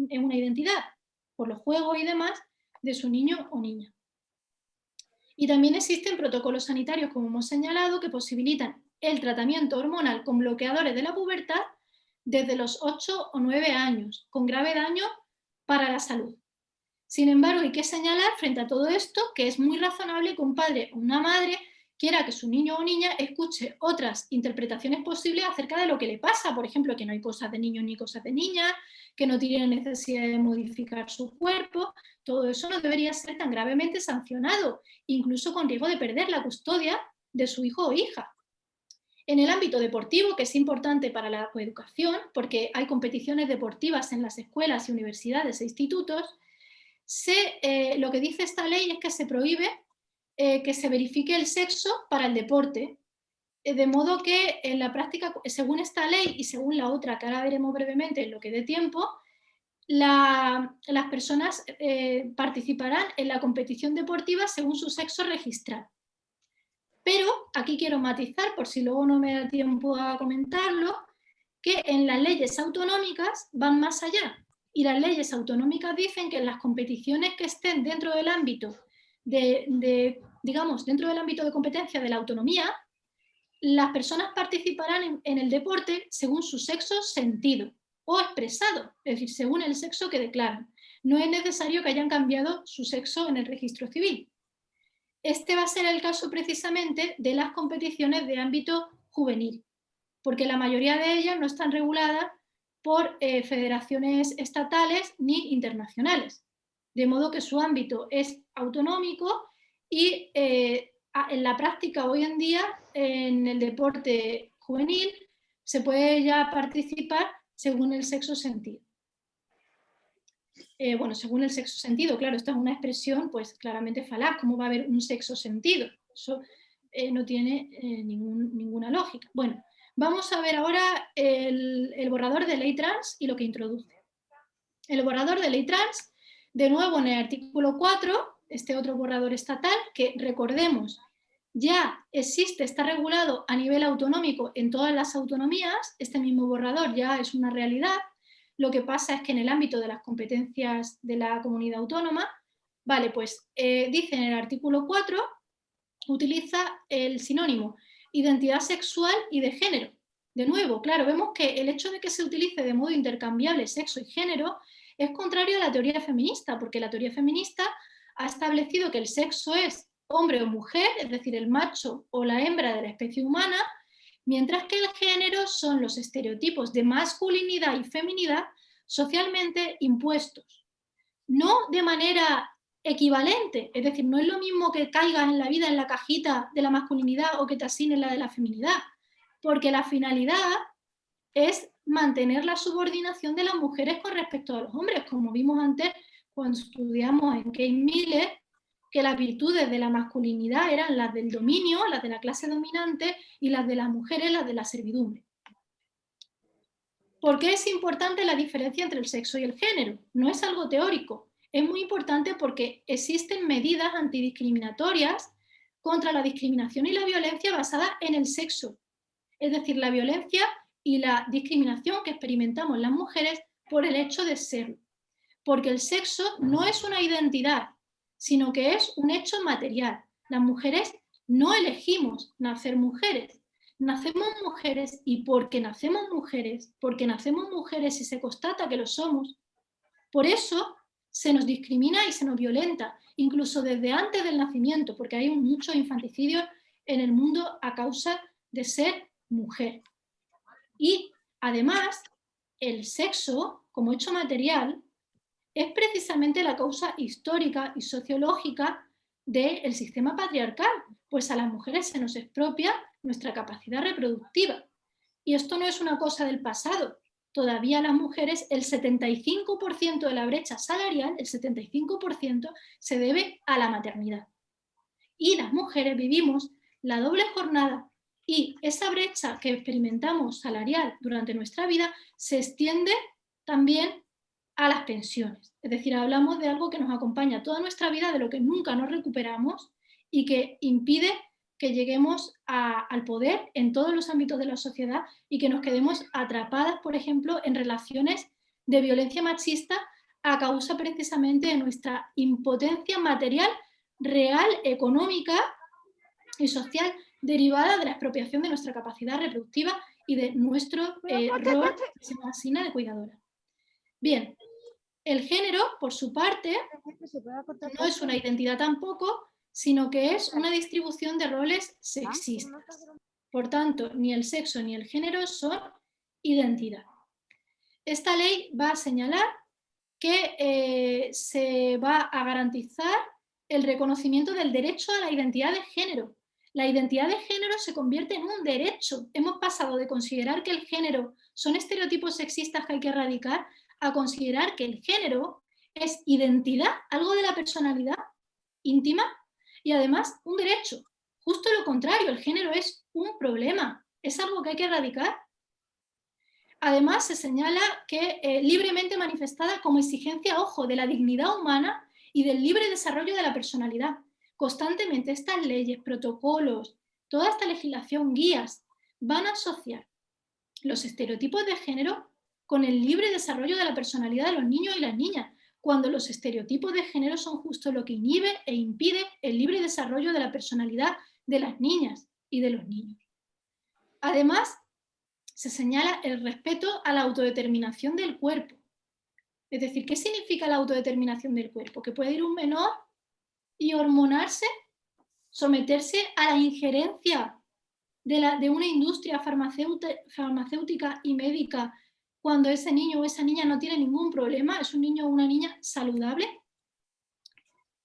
es una identidad, por los juegos y demás, de su niño o niña. Y también existen protocolos sanitarios, como hemos señalado, que posibilitan el tratamiento hormonal con bloqueadores de la pubertad desde los 8 o 9 años, con grave daño para la salud. Sin embargo, hay que señalar frente a todo esto que es muy razonable que un padre o una madre quiera que su niño o niña escuche otras interpretaciones posibles acerca de lo que le pasa, por ejemplo, que no hay cosas de niños ni cosas de niñas, que no tiene necesidad de modificar su cuerpo. Todo eso no debería ser tan gravemente sancionado, incluso con riesgo de perder la custodia de su hijo o hija. En el ámbito deportivo, que es importante para la coeducación, porque hay competiciones deportivas en las escuelas y universidades e institutos, lo que dice esta ley es que se prohíbe que se verifique el sexo para el deporte, de modo que en la práctica, según esta ley y según la otra que ahora veremos brevemente en lo que dé tiempo, las personas participarán en la competición deportiva según su sexo registral. Pero aquí quiero matizar, por si luego no me da tiempo a comentarlo, que en las leyes autonómicas van más allá. Y las leyes autonómicas dicen que en las competiciones que estén dentro del ámbito digamos, dentro del ámbito de competencia de la autonomía, las personas participarán en el deporte según su sexo sentido o expresado, es decir, según el sexo que declaran. No es necesario que hayan cambiado su sexo en el registro civil. Este va a ser el caso precisamente de las competiciones de ámbito juvenil, porque la mayoría de ellas no están reguladas por federaciones estatales ni internacionales, de modo que su ámbito es autonómico y en la práctica hoy en día en el deporte juvenil se puede ya participar según el sexo sentido. Bueno, según el sexo sentido, claro, esta es una expresión pues claramente falaz. ¿Cómo va a haber un sexo sentido? Eso no tiene ninguna lógica. Bueno, vamos a ver ahora el borrador de ley trans y lo que introduce. El borrador de ley trans, de nuevo en el artículo 4, este otro borrador estatal, que recordemos, ya existe, está regulado a nivel autonómico en todas las autonomías, este mismo borrador ya es una realidad. Lo que pasa es que en el ámbito de las competencias de la comunidad autónoma, vale, pues dice en el artículo 4, utiliza el sinónimo identidad sexual y de género. De nuevo, claro, vemos que el hecho de que se utilice de modo intercambiable sexo y género es contrario a la teoría feminista, porque la teoría feminista ha establecido que el sexo es hombre o mujer, es decir, el macho o la hembra de la especie humana, mientras que el género son los estereotipos de masculinidad y feminidad socialmente impuestos. No de manera equivalente, es decir, no es lo mismo que caigas en la vida en la cajita de la masculinidad o que te asignen la de la feminidad, porque la finalidad es mantener la subordinación de las mujeres con respecto a los hombres, como vimos antes cuando estudiamos en Kate Miller, que las virtudes de la masculinidad eran las del dominio, las de la clase dominante, y las de las mujeres, las de la servidumbre. ¿Por qué es importante la diferencia entre el sexo y el género? No es algo teórico, es muy importante porque existen medidas antidiscriminatorias contra la discriminación y la violencia basada en el sexo, es decir, la violencia y la discriminación que experimentamos las mujeres por el hecho de serlo, porque el sexo no es una identidad, sino que es un hecho material. Las mujeres no elegimos nacer mujeres, nacemos mujeres y porque nacemos mujeres y se constata que lo somos, por eso se nos discrimina y se nos violenta, incluso desde antes del nacimiento, porque hay muchos infanticidios en el mundo a causa de ser mujer. Y además, el sexo, como hecho material, es precisamente la causa histórica y sociológica del sistema patriarcal, pues a las mujeres se nos expropia nuestra capacidad reproductiva. Y esto no es una cosa del pasado. Todavía las mujeres, el 75% de la brecha salarial, el 75% se debe a la maternidad. Y las mujeres vivimos la doble jornada y esa brecha que experimentamos salarial durante nuestra vida se extiende también a las pensiones. Es decir, hablamos de algo que nos acompaña toda nuestra vida, de lo que nunca nos recuperamos y que impide que lleguemos al poder en todos los ámbitos de la sociedad y que nos quedemos atrapadas, por ejemplo, en relaciones de violencia machista a causa precisamente de nuestra impotencia material, real, económica y social derivada de la expropiación de nuestra capacidad reproductiva y de nuestro rol que se nos asigna de cuidadora. Bien, el género, por su parte, no es una identidad tampoco, sino que es una distribución de roles sexistas. Por tanto, ni el sexo ni el género son identidad. Esta ley va a señalar que se va a garantizar el reconocimiento del derecho a la identidad de género. La identidad de género se convierte en un derecho. Hemos pasado de considerar que el género son estereotipos sexistas que hay que erradicar a considerar que el género es identidad, algo de la personalidad íntima y además un derecho. Justo lo contrario, el género es un problema, es algo que hay que erradicar. Además, se señala que libremente manifestada como exigencia, ojo, de la dignidad humana y del libre desarrollo de la personalidad. Constantemente estas leyes, protocolos, toda esta legislación, guías, van a asociar los estereotipos de género con el libre desarrollo de la personalidad de los niños y las niñas, cuando los estereotipos de género son justo lo que inhibe e impide el libre desarrollo de la personalidad de las niñas y de los niños. Además, se señala el respeto a la autodeterminación del cuerpo. Es decir, ¿qué significa la autodeterminación del cuerpo? Que puede ir un menor y hormonarse, someterse a la injerencia de una industria farmacéutica y médica cuando ese niño o esa niña no tiene ningún problema, es un niño o una niña saludable.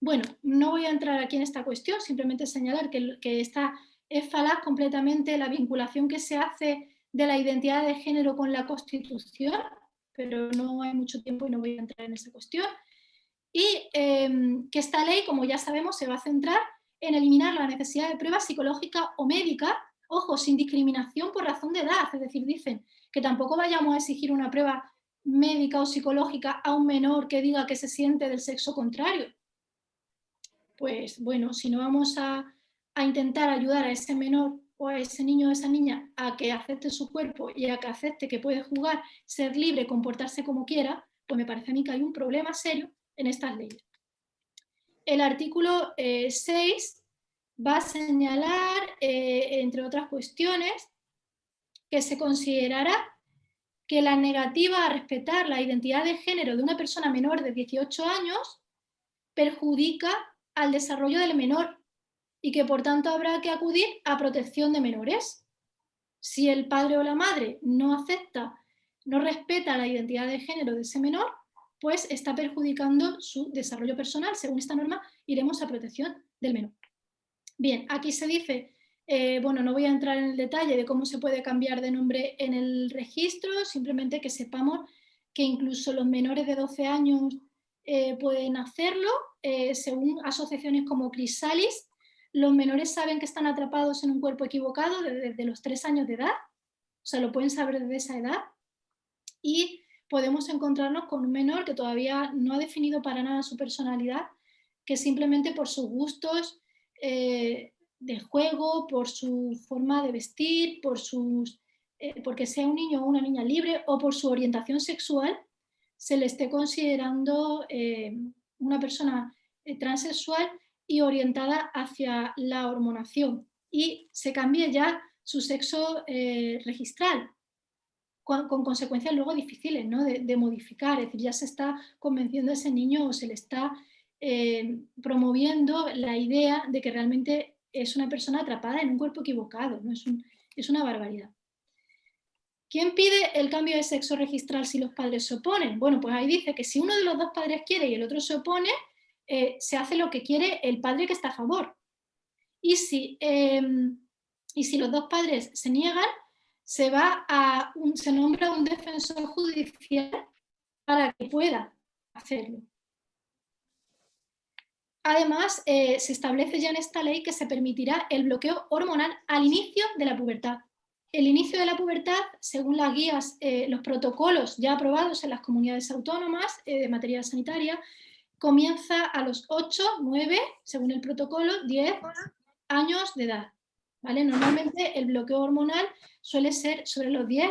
Bueno, no voy a entrar aquí en esta cuestión, simplemente señalar que esta es falaz completamente la vinculación que se hace de la identidad de género con la Constitución, pero no hay mucho tiempo y no voy a entrar en esa cuestión. Y que esta ley, como ya sabemos, se va a centrar en eliminar la necesidad de prueba psicológica o médica, ojo, sin discriminación por razón de edad, es decir, dicen que tampoco vayamos a exigir una prueba médica o psicológica a un menor que diga que se siente del sexo contrario. Pues bueno, si no vamos a intentar ayudar a ese menor o a ese niño o esa niña a que acepte su cuerpo y a que acepte que puede jugar, ser libre, comportarse como quiera, pues me parece a mí que hay un problema serio en estas leyes. El artículo 6 va a señalar, entre otras cuestiones, que se considerará que la negativa a respetar la identidad de género de una persona menor de 18 años perjudica al desarrollo del menor y que por tanto habrá que acudir a protección de menores. Si el padre o la madre no acepta, no respeta la identidad de género de ese menor, pues está perjudicando su desarrollo personal. Según esta norma, iremos a protección del menor. Bien, aquí se dice, bueno, no voy a entrar en el detalle de cómo se puede cambiar de nombre en el registro, simplemente que sepamos que incluso los menores de 12 años pueden hacerlo, según asociaciones como Chrysalis. Los menores saben que están atrapados en un cuerpo equivocado desde los 3 años de edad, o sea, lo pueden saber desde esa edad, y podemos encontrarnos con un menor que todavía no ha definido para nada su personalidad, que simplemente por sus gustos de juego, por su forma de vestir, porque sea un niño o una niña libre o por su orientación sexual, se le esté considerando una persona transexual y orientada hacia la hormonación y se cambie ya su sexo registral, con consecuencias luego difíciles, ¿no? de modificar, es decir, ya se está convenciendo a ese niño o se le está promoviendo la idea de que realmente es una persona atrapada en un cuerpo equivocado, ¿no? Es una barbaridad. ¿Quién pide el cambio de sexo registral si los padres se oponen? Bueno, pues ahí dice que si uno de los dos padres quiere y el otro se opone, se hace lo que quiere el padre que está a favor. Y si los dos padres se niegan, se nombra un defensor judicial para que pueda hacerlo. Además, se establece ya en esta ley que se permitirá el bloqueo hormonal al inicio de la pubertad. El inicio de la pubertad, según las guías, los protocolos ya aprobados en las comunidades autónomas de materia sanitaria, comienza a los 8, 9, según el protocolo, 10 años de edad. ¿Vale? Normalmente el bloqueo hormonal suele ser sobre los 10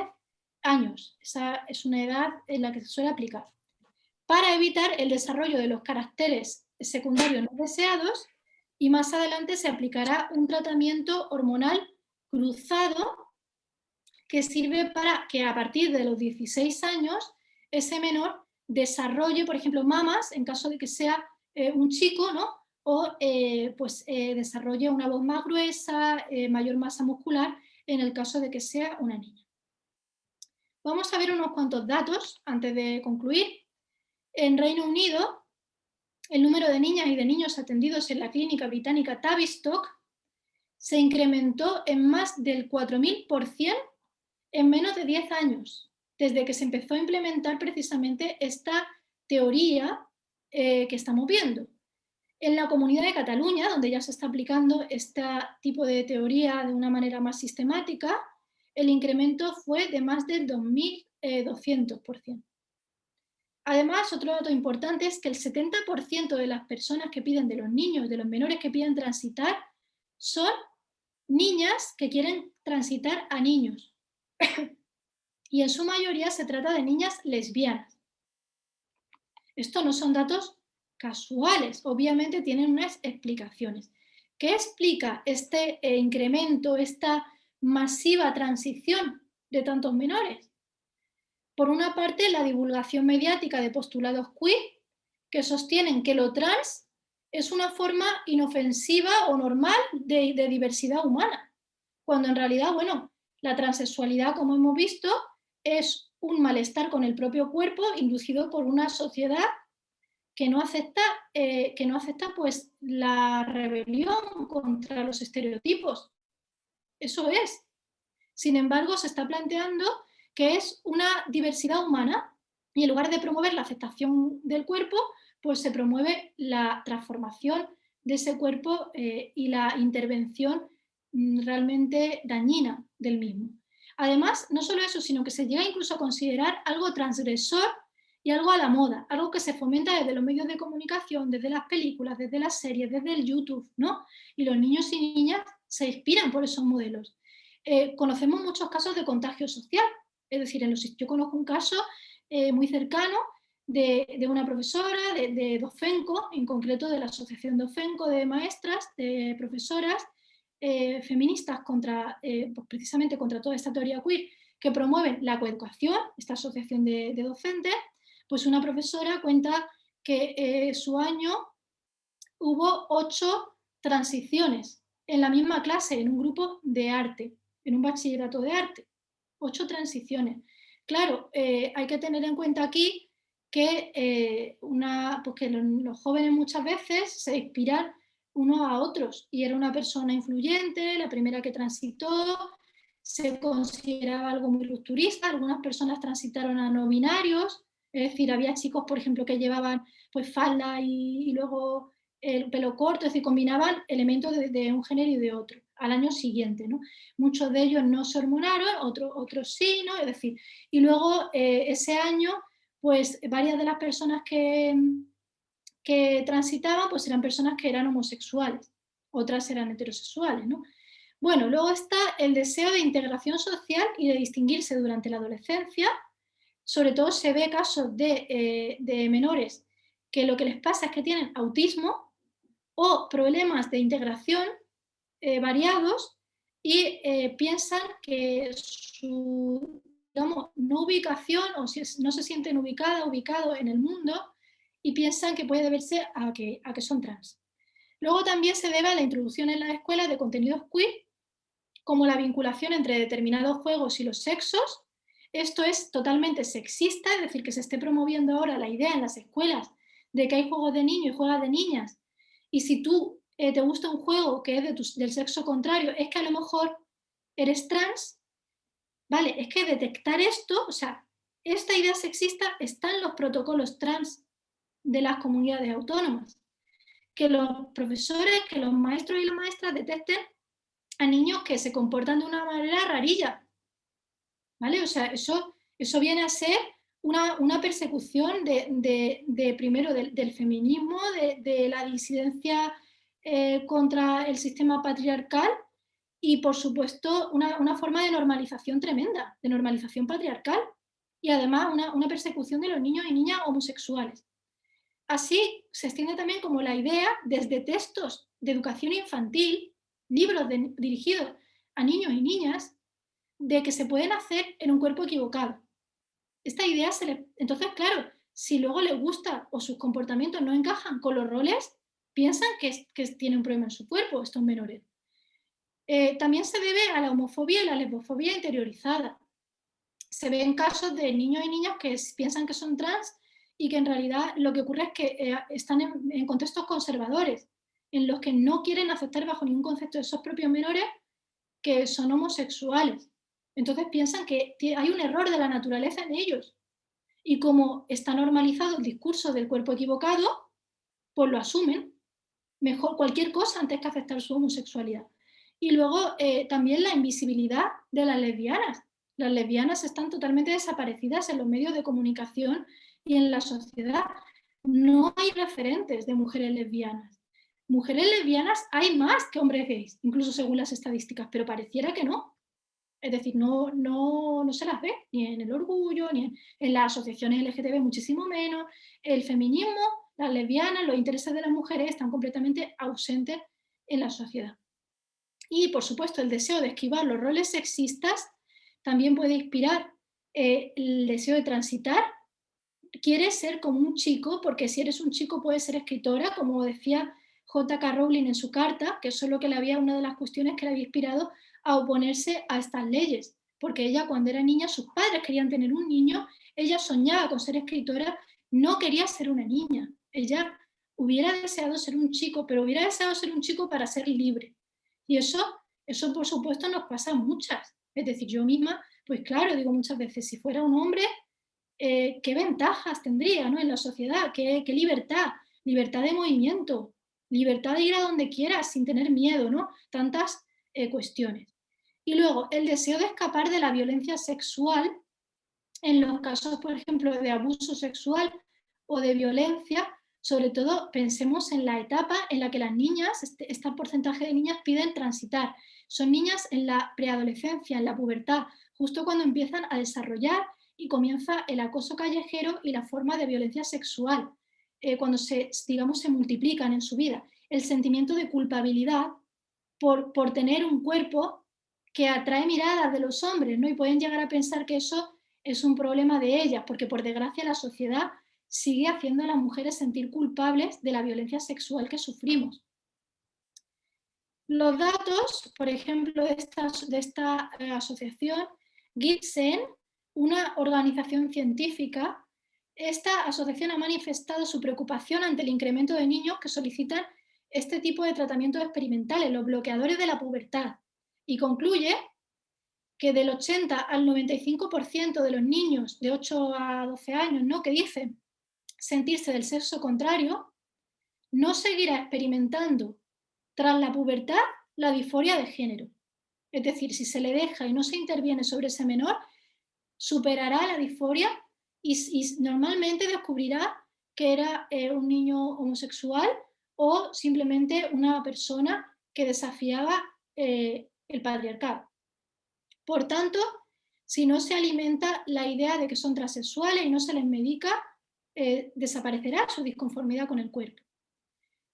años. Esa es una edad en la que se suele aplicar. Para evitar el desarrollo de los caracteres secundarios no deseados, y más adelante se aplicará un tratamiento hormonal cruzado que sirve para que a partir de los 16 años ese menor desarrolle, por ejemplo, mamas, en caso de que sea un chico, ¿no? O desarrolle una voz más gruesa, mayor masa muscular, en el caso de que sea una niña. Vamos a ver unos cuantos datos antes de concluir. En Reino Unido, el número de niñas y de niños atendidos en la clínica británica Tavistock se incrementó en más del 4000% en menos de 10 años, desde que se empezó a implementar precisamente esta teoría que estamos viendo. En la Comunidad de Cataluña, donde ya se está aplicando este tipo de teoría de una manera más sistemática, el incremento fue de más del 2200%. Además, otro dato importante es que el 70% de las personas que piden, de los niños, de los menores que piden transitar, son niñas que quieren transitar a niños. Y en su mayoría se trata de niñas lesbianas. Esto no son datos casuales, obviamente tienen unas explicaciones. ¿Qué explica este incremento, esta masiva transición de tantos menores? Por una parte, la divulgación mediática de postulados queer que sostienen que lo trans es una forma inofensiva o normal de diversidad humana, cuando en realidad, bueno, la transexualidad, como hemos visto, es un malestar con el propio cuerpo inducido por una sociedad que no acepta pues, la rebelión contra los estereotipos. Eso es. Sin embargo, se está planteando que es una diversidad humana y en lugar de promover la aceptación del cuerpo, pues se promueve la transformación de ese cuerpo y la intervención realmente dañina del mismo. Además, no solo eso, sino que se llega incluso a considerar algo transgresor y algo a la moda, algo que se fomenta desde los medios de comunicación, desde las películas, desde las series, desde el YouTube, ¿no? Y los niños y niñas se inspiran por esos modelos. Conocemos muchos casos de contagio social, es decir, yo conozco un caso muy cercano de una profesora de Docfenco, en concreto de la Asociación Docfenco de Maestras, de profesoras feministas pues precisamente contra toda esta teoría queer que promueven la coeducación, esta asociación de docentes. Pues una profesora cuenta que su año hubo 8 transiciones en la misma clase, en un grupo de arte, en un bachillerato de arte. 8 transiciones. Claro, hay que tener en cuenta aquí que, pues que los jóvenes muchas veces se inspiran unos a otros, y era una persona influyente, la primera que transitó, se consideraba algo muy rupturista, algunas personas transitaron a no binarios, es decir, había chicos, por ejemplo, que llevaban pues falda y luego el pelo corto, es decir, combinaban elementos de un género y de otro al año siguiente, ¿no? Muchos de ellos no se hormonaron, otros sí, ¿no? Es decir, y luego ese año, pues varias de las personas que transitaban, pues eran personas que eran homosexuales, otras eran heterosexuales, ¿no? Bueno, luego está el deseo de integración social y de distinguirse durante la adolescencia. Sobre todo se ve casos de menores que lo que les pasa es que tienen autismo o problemas de integración variados y piensan que su, digamos, no ubicación o si no se sienten ubicados en el mundo y piensan que puede deberse a que son trans. Luego también se debe a la introducción en las escuelas de contenidos queer, como la vinculación entre determinados juegos y los sexos. Esto es totalmente sexista, es decir, que se esté promoviendo ahora la idea en las escuelas de que hay juegos de niños y juegos de niñas, y si tú te gusta un juego que es del sexo contrario, es que a lo mejor eres trans, ¿vale? Es que detectar esto, o sea, esta idea sexista está en los protocolos trans de las comunidades autónomas. Que los profesores, que los maestros y las maestras detecten a niños que se comportan de una manera rarilla, ¿vale? O sea, eso viene a ser una persecución primero del feminismo, de la disidencia contra el sistema patriarcal y, por supuesto, una forma de normalización tremenda, de normalización patriarcal y además una persecución de los niños y niñas homosexuales. Así se extiende también como la idea desde textos de educación infantil, libros dirigidos a niños y niñas, de que se pueden hacer en un cuerpo equivocado. Esta idea Entonces, claro, si luego les gusta o sus comportamientos no encajan con los roles, piensan que tienen un problema en su cuerpo, estos menores. También se debe a la homofobia y la lesbofobia interiorizada. Se ven casos de niños y niñas que piensan que son trans y que en realidad lo que ocurre es que están en contextos conservadores, en los que no quieren aceptar bajo ningún concepto de esos propios menores que son homosexuales. Entonces piensan que hay un error de la naturaleza en ellos. Y como está normalizado el discurso del cuerpo equivocado, pues lo asumen. Mejor cualquier cosa antes que aceptar su homosexualidad. Y luego también la invisibilidad de las lesbianas. Las lesbianas están totalmente desaparecidas en los medios de comunicación y en la sociedad. No hay referentes de mujeres lesbianas. Mujeres lesbianas hay más que hombres gays, incluso según las estadísticas, pero pareciera que no. Es decir, no se las ve, ni en el orgullo, ni en las asociaciones LGTB, muchísimo menos. El feminismo, las lesbianas, los intereses de las mujeres están completamente ausentes en la sociedad. Y, por supuesto, el deseo de esquivar los roles sexistas también puede inspirar el deseo de transitar. Quieres ser como un chico, porque si eres un chico puedes ser escritora, como decía J.K. Rowling en su carta, que eso es lo que una de las cuestiones que le había inspirado a oponerse a estas leyes, porque ella cuando era niña, sus padres querían tener un niño, ella soñaba con ser escritora, no quería ser una niña, ella hubiera deseado ser un chico, pero hubiera deseado ser un chico para ser libre. Y eso por supuesto nos pasa a muchas, es decir, yo misma, pues claro, digo muchas veces, si fuera un hombre, qué ventajas tendría, ¿no?, en la sociedad, qué libertad, libertad de movimiento, libertad de ir a donde quieras sin tener miedo, ¿no? Tantas cuestiones. Y luego, el deseo de escapar de la violencia sexual, en los casos, por ejemplo, de abuso sexual o de violencia, sobre todo pensemos en la etapa en la que las niñas, este porcentaje de niñas piden transitar. Son niñas en la preadolescencia, en la pubertad, justo cuando empiezan a desarrollar y comienza el acoso callejero y la forma de violencia sexual, cuando digamos, se multiplican en su vida. El sentimiento de culpabilidad por tener un cuerpo que atrae miradas de los hombres, ¿no? Y pueden llegar a pensar que eso es un problema de ellas, porque por desgracia la sociedad sigue haciendo a las mujeres sentir culpables de la violencia sexual que sufrimos. Los datos, por ejemplo, de esta asociación, GIDSEN, una organización científica, esta asociación ha manifestado su preocupación ante el incremento de niños que solicitan este tipo de tratamientos experimentales, los bloqueadores de la pubertad, y concluye que del 80 al 95% de los niños de 8 a 12 años, ¿no?, que dicen sentirse del sexo contrario, no seguirá experimentando tras la pubertad la disforia de género. Es decir, si se le deja y no se interviene sobre ese menor, superará la disforia y normalmente descubrirá que era un niño homosexual o simplemente una persona que desafiaba el patriarcado. Por tanto, si no se alimenta la idea de que son transexuales y no se les medica, desaparecerá su disconformidad con el cuerpo.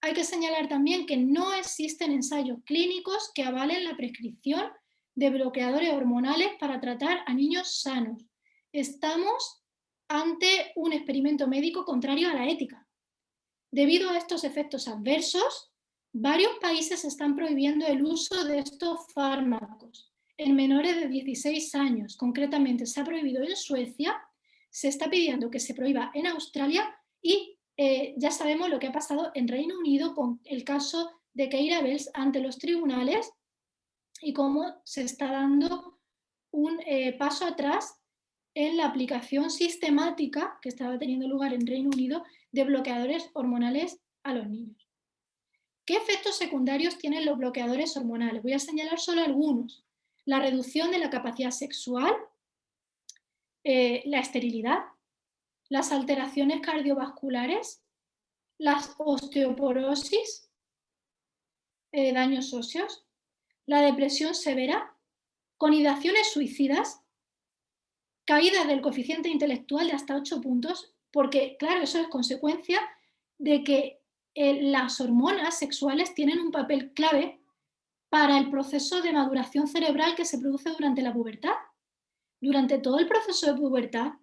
Hay que señalar también que no existen ensayos clínicos que avalen la prescripción de bloqueadores hormonales para tratar a niños sanos. Estamos ante un experimento médico contrario a la ética. Debido a estos efectos adversos, varios países están prohibiendo el uso de estos fármacos en menores de 16 años. Concretamente, se ha prohibido en Suecia, se está pidiendo que se prohíba en Australia y ya sabemos lo que ha pasado en Reino Unido con el caso de Keira Bells ante los tribunales y cómo se está dando un paso atrás en la aplicación sistemática que estaba teniendo lugar en Reino Unido de bloqueadores hormonales a los niños. ¿Qué efectos secundarios tienen los bloqueadores hormonales? Voy a señalar solo algunos. La reducción de la capacidad sexual, la esterilidad, las alteraciones cardiovasculares, las osteoporosis, daños óseos, la depresión severa, con ideaciones suicidas, caídas del coeficiente intelectual de hasta 8 puntos, porque, claro, eso es consecuencia de que las hormonas sexuales tienen un papel clave para el proceso de maduración cerebral que se produce durante la pubertad. Durante todo el proceso de pubertad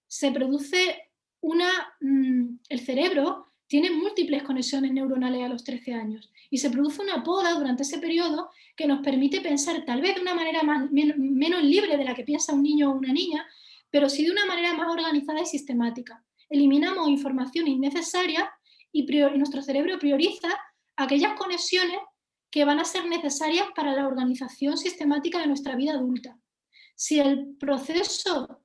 se produce el cerebro tiene múltiples conexiones neuronales a los 13 años y se produce una poda durante ese periodo que nos permite pensar tal vez de una manera menos libre de la que piensa un niño o una niña, pero sí de una manera más organizada y sistemática. Eliminamos información innecesaria y nuestro cerebro prioriza aquellas conexiones que van a ser necesarias para la organización sistemática de nuestra vida adulta. Si el proceso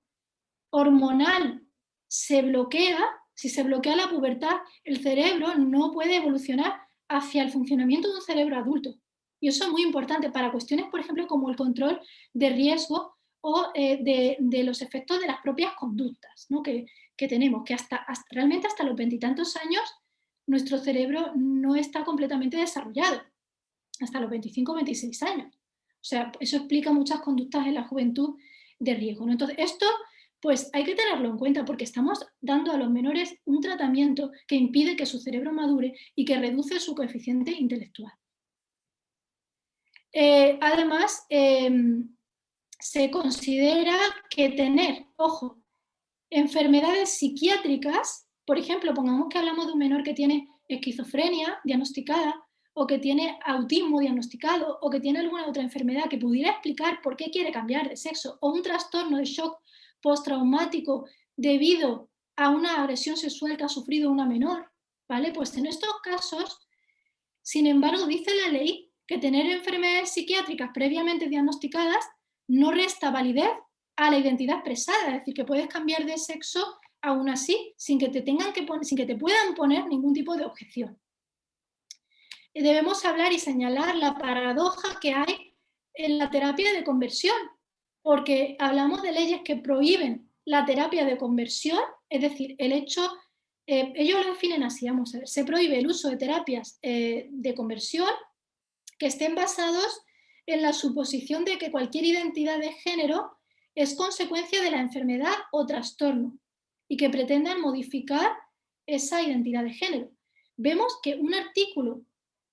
hormonal se bloquea, si se bloquea la pubertad, el cerebro no puede evolucionar hacia el funcionamiento de un cerebro adulto. Y eso es muy importante para cuestiones, por ejemplo, como el control de riesgo o de los efectos de las propias conductas, ¿no? que tenemos, que realmente hasta los 20 y tantos años nuestro cerebro no está completamente desarrollado, hasta los 25 o 26 años. O sea, eso explica muchas conductas en la juventud de riesgo, ¿no? Entonces, esto pues hay que tenerlo en cuenta porque estamos dando a los menores un tratamiento que impide que su cerebro madure y que reduce su coeficiente intelectual. Además, se considera que tener, ojo, enfermedades psiquiátricas, por ejemplo, pongamos que hablamos de un menor que tiene esquizofrenia diagnosticada o que tiene autismo diagnosticado o que tiene alguna otra enfermedad que pudiera explicar por qué quiere cambiar de sexo o un trastorno de shock postraumático debido a una agresión sexual que ha sufrido una menor, ¿vale? Pues en estos casos, sin embargo, dice la ley que tener enfermedades psiquiátricas previamente diagnosticadas no resta validez a la identidad expresada, es decir, que puedes cambiar de sexo aún así, sin que te puedan poner ningún tipo de objeción. Debemos hablar y señalar la paradoja que hay en la terapia de conversión, porque hablamos de leyes que prohíben la terapia de conversión, es decir, el hecho, ellos lo definen así, vamos a ver, se prohíbe el uso de terapias de conversión que estén basados en la suposición de que cualquier identidad de género es consecuencia de la enfermedad o trastorno y que pretendan modificar esa identidad de género. Vemos que un artículo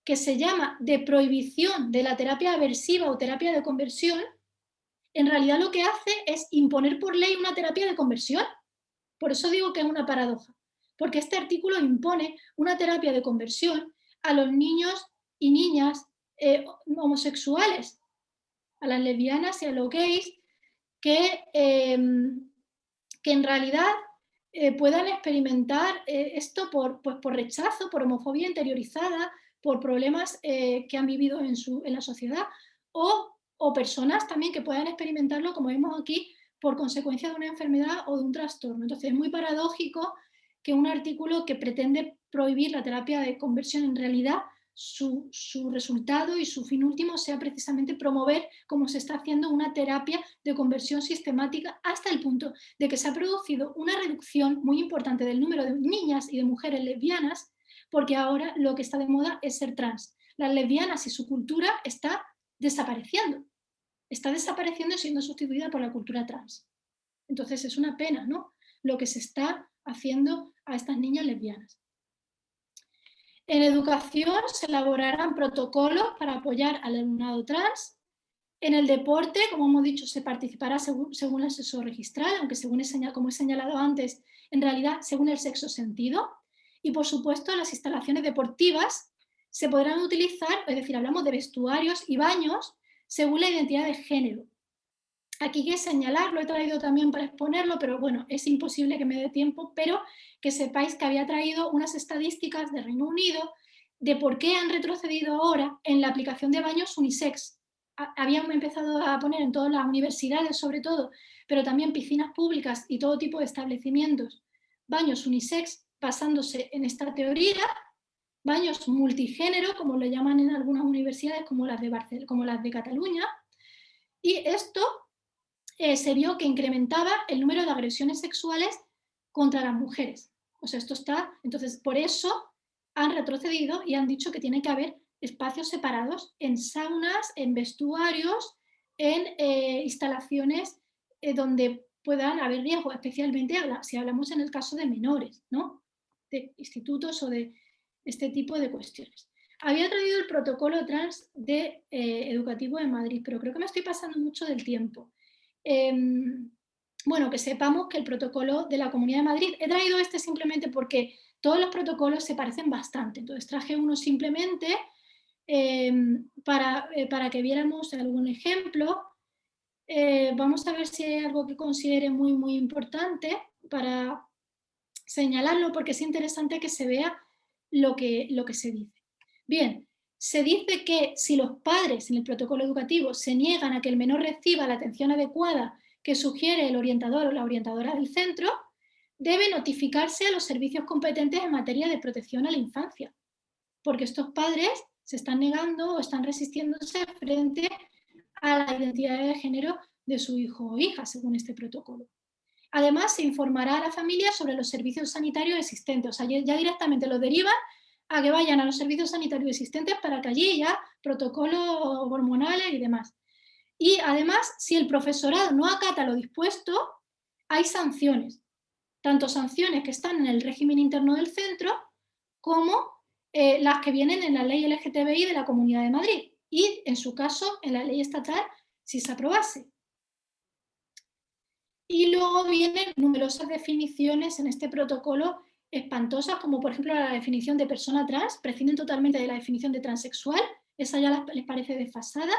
que se llama de prohibición de la terapia aversiva o terapia de conversión, en realidad lo que hace es imponer por ley una terapia de conversión. Por eso digo que es una paradoja, porque este artículo impone una terapia de conversión a los niños y niñas homosexuales, a las lesbianas y a los gays, que en realidad puedan experimentar esto por rechazo, por homofobia interiorizada, por problemas que han vivido en la sociedad, o personas también que puedan experimentarlo, como vemos aquí, por consecuencia de una enfermedad o de un trastorno. Entonces es muy paradójico que un artículo que pretende prohibir la terapia de conversión en realidad su resultado y su fin último sea precisamente promover, como se está haciendo, una terapia de conversión sistemática hasta el punto de que se ha producido una reducción muy importante del número de niñas y de mujeres lesbianas, porque ahora lo que está de moda es ser trans. Las lesbianas y su cultura está desapareciendo y siendo sustituida por la cultura trans. Entonces es una pena, ¿no?, lo que se está haciendo a estas niñas lesbianas. En educación se elaborarán protocolos para apoyar al alumnado trans. En el deporte, como hemos dicho, se participará según el sexo registral, aunque como he señalado antes, en realidad según el sexo sentido. Y por supuesto, las instalaciones deportivas se podrán utilizar, es decir, hablamos de vestuarios y baños, según la identidad de género. Aquí hay que señalar, lo he traído también para exponerlo, pero bueno, es imposible que me dé tiempo, pero que sepáis que había traído unas estadísticas de Reino Unido de por qué han retrocedido ahora en la aplicación de baños unisex. Habían empezado a poner en todas las universidades, sobre todo, pero también piscinas públicas y todo tipo de establecimientos, baños unisex basándose en esta teoría, baños multigénero, como lo llaman en algunas universidades como las de Cataluña, y esto se vio que incrementaba el número de agresiones sexuales contra las mujeres. O sea, entonces por eso han retrocedido y han dicho que tiene que haber espacios separados en saunas, en vestuarios, en instalaciones donde puedan haber riesgos, especialmente si hablamos en el caso de menores, ¿no?, de institutos o de este tipo de cuestiones. Había traído el protocolo trans de educativo de Madrid, pero creo que me estoy pasando mucho del tiempo. Bueno, que sepamos que el protocolo de la Comunidad de Madrid, he traído este simplemente porque todos los protocolos se parecen bastante, entonces traje uno simplemente para que viéramos algún ejemplo. Vamos a ver si hay algo que considere muy, muy importante para señalarlo, porque es interesante que se vea lo que se dice. Bien, se dice que si los padres en el protocolo educativo se niegan a que el menor reciba la atención adecuada que sugiere el orientador o la orientadora del centro, debe notificarse a los servicios competentes en materia de protección a la infancia, porque estos padres se están negando o están resistiéndose frente a la identidad de género de su hijo o hija, según este protocolo. Además, se informará a la familia sobre los servicios sanitarios existentes, o sea, ya directamente los derivan a que vayan a los servicios sanitarios existentes para que allí ya protocolos hormonales y demás. Y además, si el profesorado no acata lo dispuesto, hay sanciones, tanto sanciones que están en el régimen interno del centro como las que vienen en la ley LGTBI de la Comunidad de Madrid y, en su caso, en la ley estatal, si se aprobase. Y luego vienen numerosas definiciones en este protocolo espantosas, como por ejemplo la definición de persona trans, prescinden totalmente de la definición de transexual, esa ya les parece desfasada,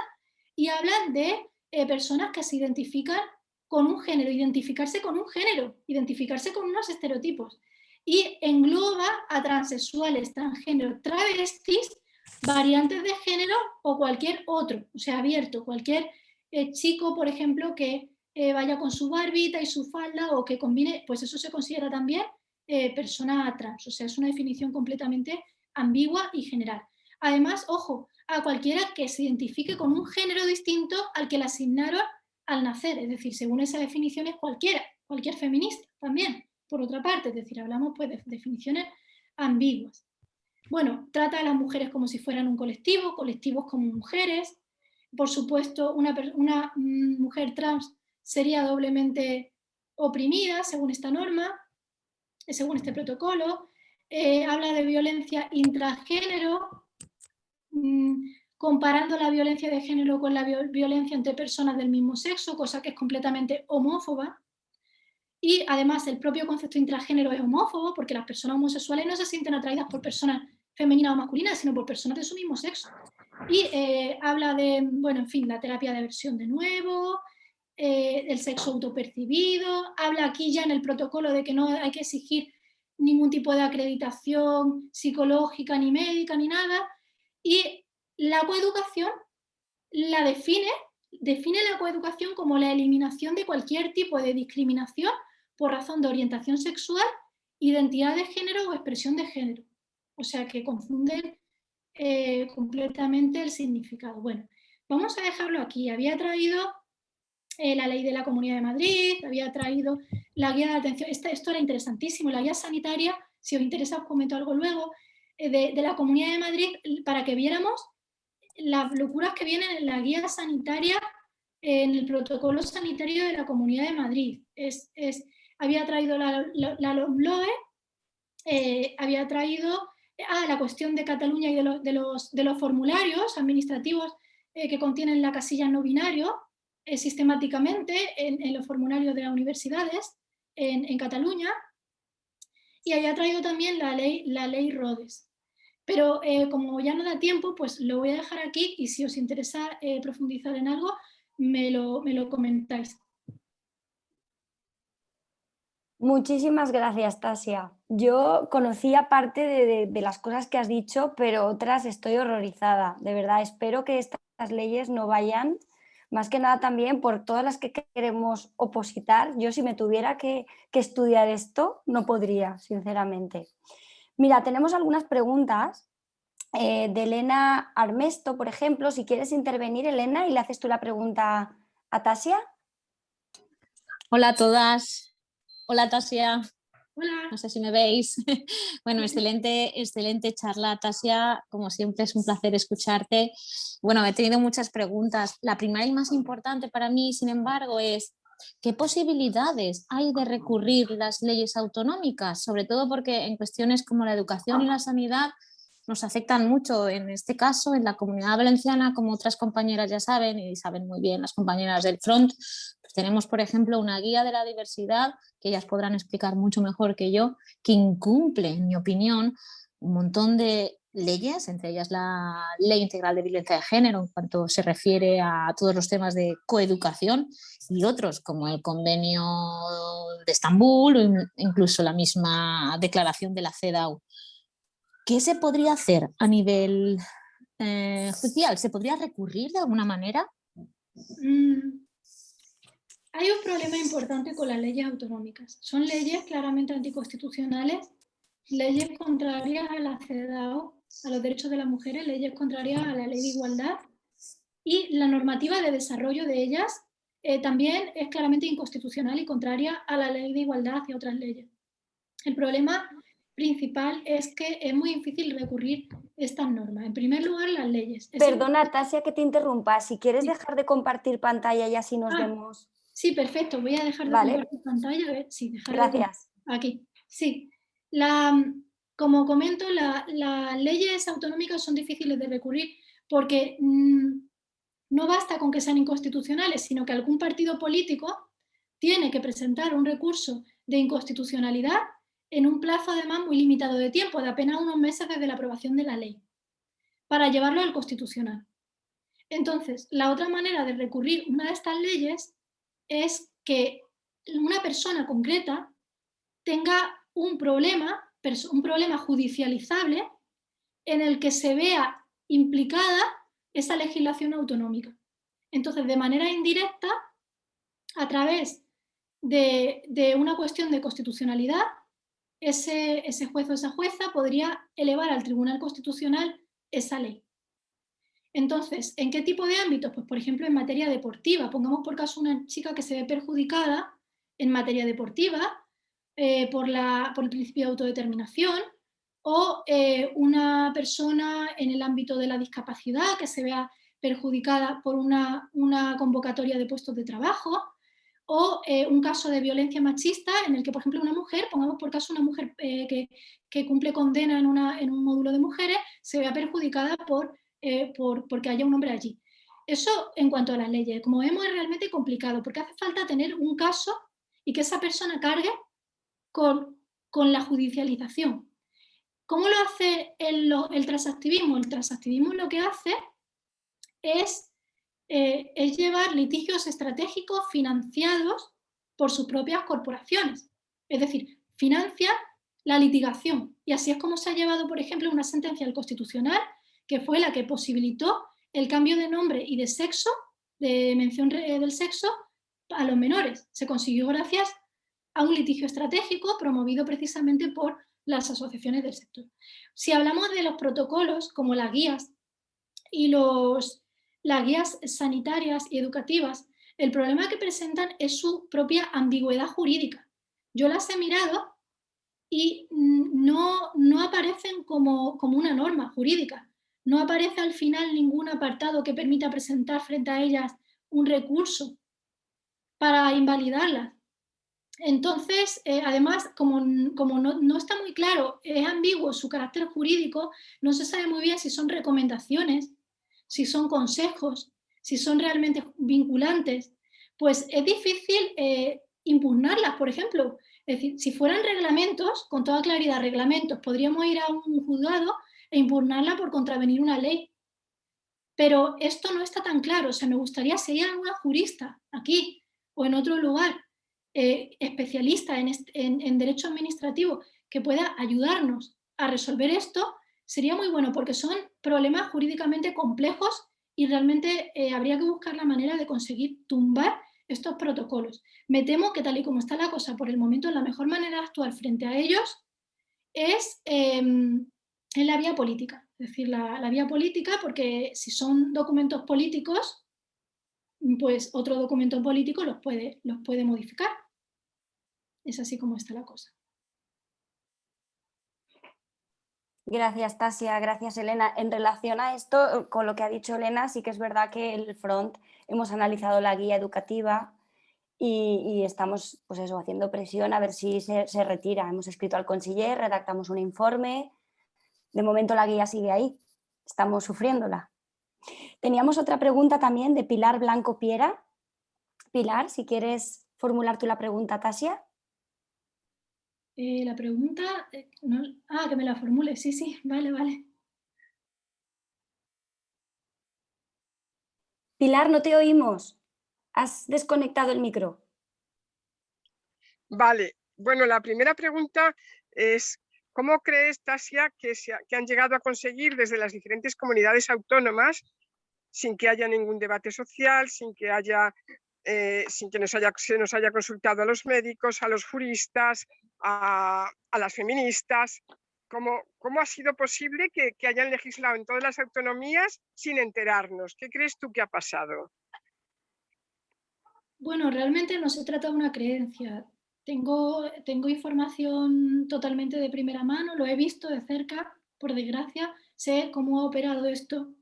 y hablan de personas que se identifican con un género, identificarse con un género, identificarse con unos estereotipos, y engloba a transexuales, transgénero, travestis, variantes de género o cualquier otro, o sea, abierto, cualquier chico, por ejemplo, que vaya con su barbita y su falda o que combine, pues eso se considera también persona trans, o sea, es una definición completamente ambigua y general. Además, ojo, a cualquiera que se identifique con un género distinto al que le asignaron al nacer, es decir, según esa definición es cualquier feminista también, por otra parte, es decir, hablamos pues de definiciones ambiguas. Bueno, trata a las mujeres como si fueran un colectivo, colectivos como mujeres. Por supuesto, una mujer trans sería doblemente oprimida según esta norma, según este protocolo. Habla de violencia intragénero, comparando la violencia de género con la violencia entre personas del mismo sexo, cosa que es completamente homófoba. Y además el propio concepto intragénero es homófobo porque las personas homosexuales no se sienten atraídas por personas femeninas o masculinas, sino por personas de su mismo sexo. Y habla de, bueno, en fin, la terapia de aversión de nuevo, el sexo autopercibido, habla aquí ya en el protocolo de que no hay que exigir ningún tipo de acreditación psicológica ni médica ni nada, y la coeducación la define la coeducación como la eliminación de cualquier tipo de discriminación por razón de orientación sexual, identidad de género o expresión de género. O sea que confunden completamente el significado. Bueno, vamos a dejarlo aquí. Había traído la ley de la Comunidad de Madrid, había traído la guía de atención, esto era interesantísimo, la guía sanitaria, si os interesa os comento algo luego, de la Comunidad de Madrid, para que viéramos las locuras que vienen en la guía sanitaria, en el protocolo sanitario de la Comunidad de Madrid. Había traído la LOMLOE, había traído la cuestión de Cataluña y de los formularios administrativos que contienen la casilla no binario sistemáticamente en los formularios de las universidades en Cataluña, y había traído también la ley Rhodes. Pero como ya no da tiempo, pues lo voy a dejar aquí y si os interesa profundizar en algo, me lo comentáis. Muchísimas gracias, Tasia. Yo conocía parte de las cosas que has dicho, pero otras estoy horrorizada. De verdad, espero que estas leyes no vayan, más que nada también por todas las que queremos opositar. Yo si me tuviera que estudiar esto, no podría, sinceramente. Mira, tenemos algunas preguntas de Elena Armesto, por ejemplo. Si quieres intervenir, Elena, y le haces tú la pregunta a Tasia. Hola a todas. Hola, Tasia. Hola. No sé si me veis. Bueno, excelente charla, Tasia. Como siempre, es un placer escucharte. Bueno, he tenido muchas preguntas. La primera y más importante para mí, sin embargo, es ¿qué posibilidades hay de recurrir las leyes autonómicas? Sobre todo porque en cuestiones como la educación y la sanidad nos afectan mucho, en este caso, en la Comunidad Valenciana, como otras compañeras ya saben, y saben muy bien las compañeras del Front, pues tenemos, por ejemplo, una guía de la diversidad, que ellas podrán explicar mucho mejor que yo, que incumple, en mi opinión, un montón de leyes, entre ellas la Ley Integral de Violencia de Género en cuanto se refiere a todos los temas de coeducación, y otros como el Convenio de Estambul o incluso la misma declaración de la CEDAW. ¿Qué se podría hacer a nivel judicial? ¿Se podría recurrir de alguna manera? Hay un problema importante con las leyes autonómicas. Son leyes claramente anticonstitucionales, leyes contrarias a la CEDAW, a los derechos de las mujeres, leyes contrarias a la ley de igualdad, y la normativa de desarrollo de ellas también es claramente inconstitucional y contraria a la ley de igualdad hacia otras leyes. El problema principal es que es muy difícil recurrir estas normas. En primer lugar, las leyes. Perdona, Tasia, que te interrumpa. Si quieres Sí. dejar de compartir pantalla y así nos vemos. Sí, perfecto. Voy a dejar de compartir pantalla. A ver, sí, dejar Gracias. aquí. Sí. Como comento, las leyes autonómicas son difíciles de recurrir porque no basta con que sean inconstitucionales, sino que algún partido político tiene que presentar un recurso de inconstitucionalidad en un plazo además muy limitado de tiempo, de apenas unos meses desde la aprobación de la ley, para llevarlo al constitucional. Entonces, la otra manera de recurrir una de estas leyes es que una persona concreta tenga un problema judicializable en el que se vea implicada esa legislación autonómica. Entonces, de manera indirecta, a través de una cuestión de constitucionalidad, ese juez o esa jueza podría elevar al Tribunal Constitucional esa ley. Entonces, ¿en qué tipo de ámbitos? Pues, por ejemplo, en materia deportiva. Pongamos por caso una chica que se ve perjudicada en materia deportiva por el principio de autodeterminación, o una persona en el ámbito de la discapacidad que se vea perjudicada por una convocatoria de puestos de trabajo, o un caso de violencia machista en el que, por ejemplo, una mujer, pongamos por caso una mujer que cumple condena en un módulo de mujeres, se vea perjudicada porque haya un hombre allí. Eso en cuanto a las leyes. Como vemos, es realmente complicado porque hace falta tener un caso y que esa persona cargue con la judicialización. ¿Cómo lo hace el transactivismo? El transactivismo lo que hace es llevar litigios estratégicos financiados por sus propias corporaciones. Es decir, financia la litigación. Y así es como se ha llevado, por ejemplo, una sentencia del Constitucional que fue la que posibilitó el cambio de nombre y de sexo, de mención del sexo, a los menores. Se consiguió gracias a un litigio estratégico promovido precisamente por las asociaciones del sector. Si hablamos de los protocolos, como las guías y las guías sanitarias y educativas, el problema que presentan es su propia ambigüedad jurídica. Yo las he mirado y no aparecen como una norma jurídica. No aparece al final ningún apartado que permita presentar frente a ellas un recurso para invalidarlas. Entonces, además, como no está muy claro, es ambiguo su carácter jurídico, no se sabe muy bien si son recomendaciones, si son consejos, si son realmente vinculantes, pues es difícil impugnarlas, por ejemplo. Es decir, si fueran reglamentos, con toda claridad reglamentos, podríamos ir a un juzgado e impugnarla por contravenir una ley. Pero esto no está tan claro. O sea, me gustaría si hay alguna jurista aquí o en otro lugar, especialista en derecho administrativo, que pueda ayudarnos a resolver esto, sería muy bueno, porque son problemas jurídicamente complejos y realmente habría que buscar la manera de conseguir tumbar estos protocolos. Me temo que tal y como está la cosa por el momento, la mejor manera de actuar frente a ellos es en la vía política. Es decir, la vía política, porque si son documentos políticos, pues otro documento político los puede modificar. Es así como está la cosa. Gracias, Tasia. Gracias, Elena. En relación a esto, con lo que ha dicho Elena, sí que es verdad que el Front hemos analizado la guía educativa y estamos pues eso, haciendo presión a ver si se retira. Hemos escrito al conseller, redactamos un informe De momento la guía sigue ahí, estamos sufriéndola. Teníamos otra pregunta también de Pilar Blanco Piera. Pilar, si quieres formular tú la pregunta, Tasia. La pregunta, que me la formule, sí, vale. Pilar, no te oímos. Has desconectado el micro. Vale, bueno, la primera pregunta es, ¿cómo crees, Tasia, que han llegado a conseguir desde las diferentes comunidades autónomas, sin que haya ningún debate social, sin que se nos haya consultado a los médicos, a los juristas, a las feministas? ¿Cómo ha sido posible que hayan legislado en todas las autonomías sin enterarnos? ¿Qué crees tú que ha pasado? Bueno, realmente no se trata de una creencia. Tengo información totalmente de primera mano, lo he visto de cerca, por desgracia, sé cómo ha operado esto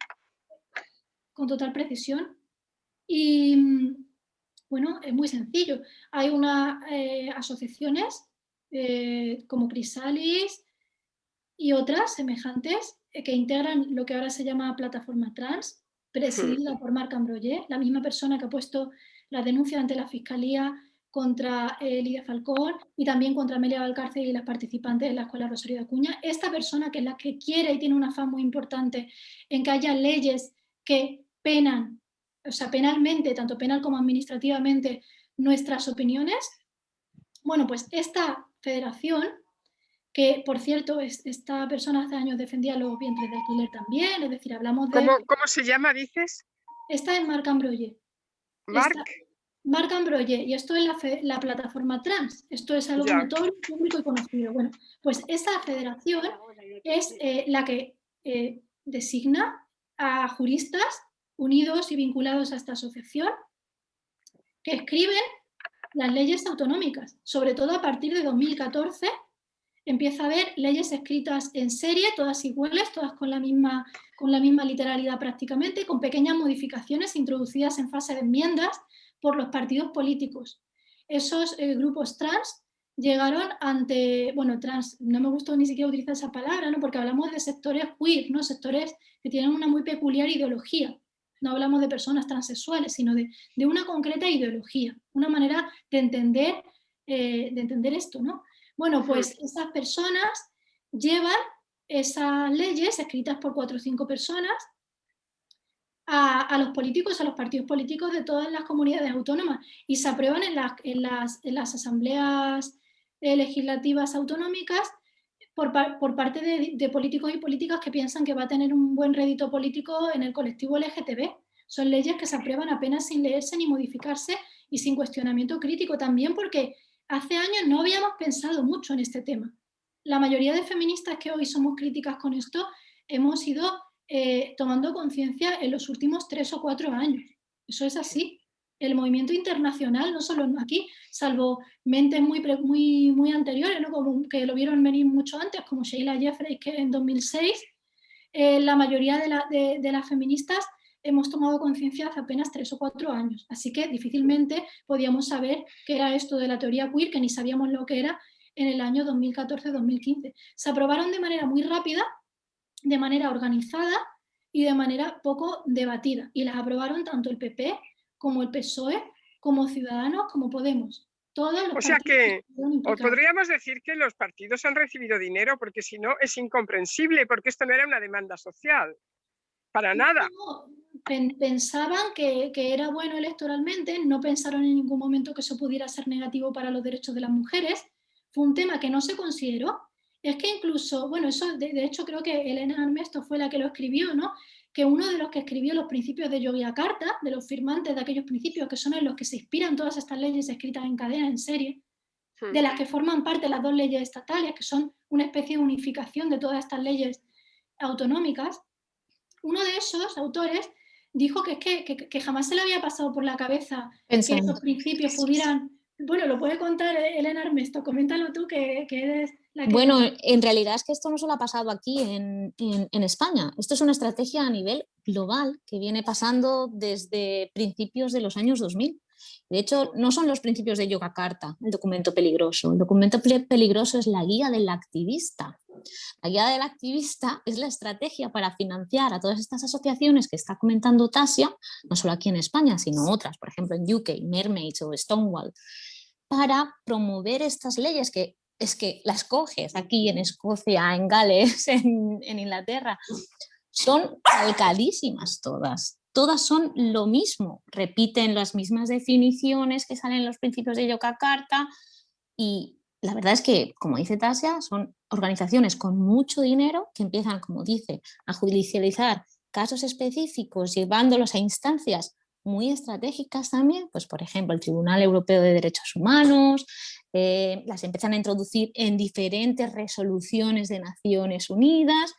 con total precisión. Y bueno, es muy sencillo. Hay unas asociaciones como Crisalis y otras semejantes que integran lo que ahora se llama Plataforma Trans, presidida por Marc Ambroyer, la misma persona que ha puesto la denuncia ante la Fiscalía contra Lidia Falcón y también contra Amelia Valcárcel y las participantes de la Escuela Rosario de Acuña. Esta persona, que es la que quiere y tiene un afán muy importante en que haya leyes que penan, o sea, penalmente, tanto penal como administrativamente, nuestras opiniones. Bueno, pues esta federación, que por cierto, esta persona hace años defendía los vientres de alquiler también, es decir, hablamos de... ¿Cómo se llama, dices? Esta es Marc Ambroyer. Marc Ambroyer, y esto es la plataforma trans, esto es algo notorio, público y conocido. Bueno, pues esa federación es la que designa a juristas unidos y vinculados a esta asociación que escriben las leyes autonómicas, sobre todo a partir de 2014 empieza a haber leyes escritas en serie, todas iguales, todas con la misma literalidad prácticamente, con pequeñas modificaciones introducidas en fase de enmiendas por los partidos políticos. Esos grupos trans llegaron ante, bueno, trans, no me gustó ni siquiera utilizar esa palabra, ¿no? Porque hablamos de sectores queer, ¿no? Sectores que tienen una muy peculiar ideología. No hablamos de personas transexuales, sino de una concreta ideología, una manera de entender esto, ¿no? Bueno, pues esas personas llevan esas leyes escritas por 4 o 5 personas a los políticos, a los partidos políticos de todas las comunidades autónomas y se aprueban en las asambleas legislativas autonómicas por parte de políticos y políticas que piensan que va a tener un buen rédito político en el colectivo LGTB. Son leyes que se aprueban apenas sin leerse ni modificarse y sin cuestionamiento crítico, también porque hace años no habíamos pensado mucho en este tema. La mayoría de feministas que hoy somos críticas con esto hemos ido tomando conciencia en los últimos 3 o 4 años. Eso es así. El movimiento internacional, no solo aquí, salvo mentes muy anteriores, ¿no? Como que lo vieron venir mucho antes, como Sheila Jeffreys, que en 2006, la mayoría de las feministas hemos tomado conciencia hace apenas 3 o 4 años. Así que difícilmente podíamos saber qué era esto de la teoría queer, que ni sabíamos lo que era en el año 2014-2015. Se aprobaron de manera muy rápida, de manera organizada y de manera poco debatida. Y las aprobaron tanto el PP como el PSOE, como Ciudadanos, como Podemos. Todos los o sea que podríamos decir que los partidos han recibido dinero, porque si no es incomprensible, porque esto no era una demanda social. Para nada. No, pensaban que era bueno electoralmente, no pensaron en ningún momento que eso pudiera ser negativo para los derechos de las mujeres. Fue un tema que no se consideró. Es que incluso, bueno, eso de hecho creo que Elena Armesto fue la que lo escribió, ¿no? Que uno de los que escribió los principios de Yogyakarta, de los firmantes de aquellos principios que son en los que se inspiran todas estas leyes escritas en cadena, en serie, de las que forman parte las 2 leyes estatales, que son una especie de unificación de todas estas leyes autonómicas. Uno de esos autores dijo que jamás se le había pasado por la cabeza que esos principios pudieran... Bueno, lo puede contar Elena Armesto, coméntalo tú, que eres la que... Bueno, en realidad es que esto no solo ha pasado aquí en España. Esto es una estrategia a nivel global que viene pasando desde principios de los años 2000. De hecho, no son los principios de Yogyakarta, el documento peligroso. El documento peligroso es la guía del activista. La guía del activista es la estrategia para financiar a todas estas asociaciones que está comentando Tasia, no solo aquí en España, sino otras, por ejemplo en UK, Mermaids o Stonewall, para promover estas leyes que es que las coges aquí en Escocia, en Gales, en Inglaterra, son calcadísimas todas. Todas son lo mismo, repiten las mismas definiciones que salen en los principios de Yogyakarta y la verdad es que, como dice Tasia, son organizaciones con mucho dinero que empiezan, como dice, a judicializar casos específicos, llevándolos a instancias muy estratégicas también, pues por ejemplo el Tribunal Europeo de Derechos Humanos, las empiezan a introducir en diferentes resoluciones de Naciones Unidas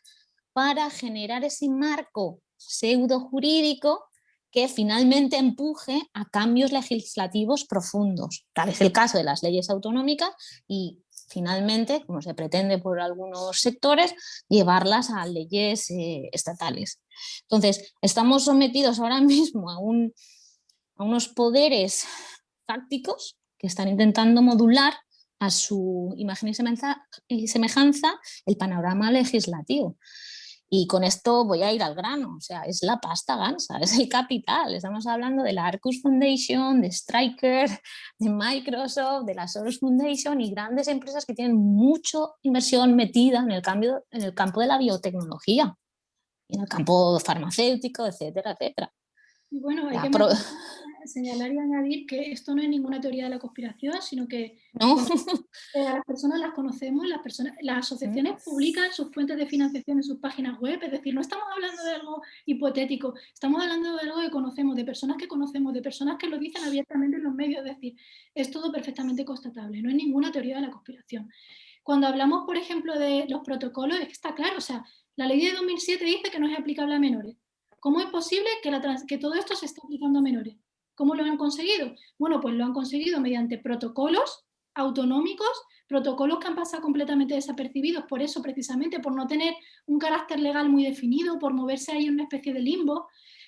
para generar ese marco pseudo jurídico que finalmente empuje a cambios legislativos profundos. Tal es el caso de las leyes autonómicas y finalmente, como se pretende por algunos sectores, llevarlas a leyes estatales. Entonces, estamos sometidos ahora mismo a unos poderes fácticos que están intentando modular a su imagen y semejanza el panorama legislativo. Y con esto voy a ir al grano, o sea, es la pasta gansa, es el capital. Estamos hablando de la Arcus Foundation, de Stryker, de Microsoft, de la Soros Foundation y grandes empresas que tienen mucha inversión metida en el campo de la biotecnología, en el campo farmacéutico, etcétera, etcétera. Y bueno, hay que señalar y añadir que esto no es ninguna teoría de la conspiración, sino que ¿no? A las personas las conocemos, las asociaciones publican sus fuentes de financiación en sus páginas web, es decir, no estamos hablando de algo hipotético, estamos hablando de algo que conocemos, de personas que lo dicen abiertamente en los medios, es decir, es todo perfectamente constatable, no es ninguna teoría de la conspiración. Cuando hablamos, por ejemplo, de los protocolos, es que está claro, o sea, la ley de 2007 dice que no es aplicable a menores. ¿Cómo es posible que todo esto se esté aplicando a menores? ¿Cómo lo han conseguido? Bueno, pues lo han conseguido mediante protocolos autonómicos, protocolos que han pasado completamente desapercibidos, por eso precisamente, por no tener un carácter legal muy definido, por moverse ahí en una especie de limbo,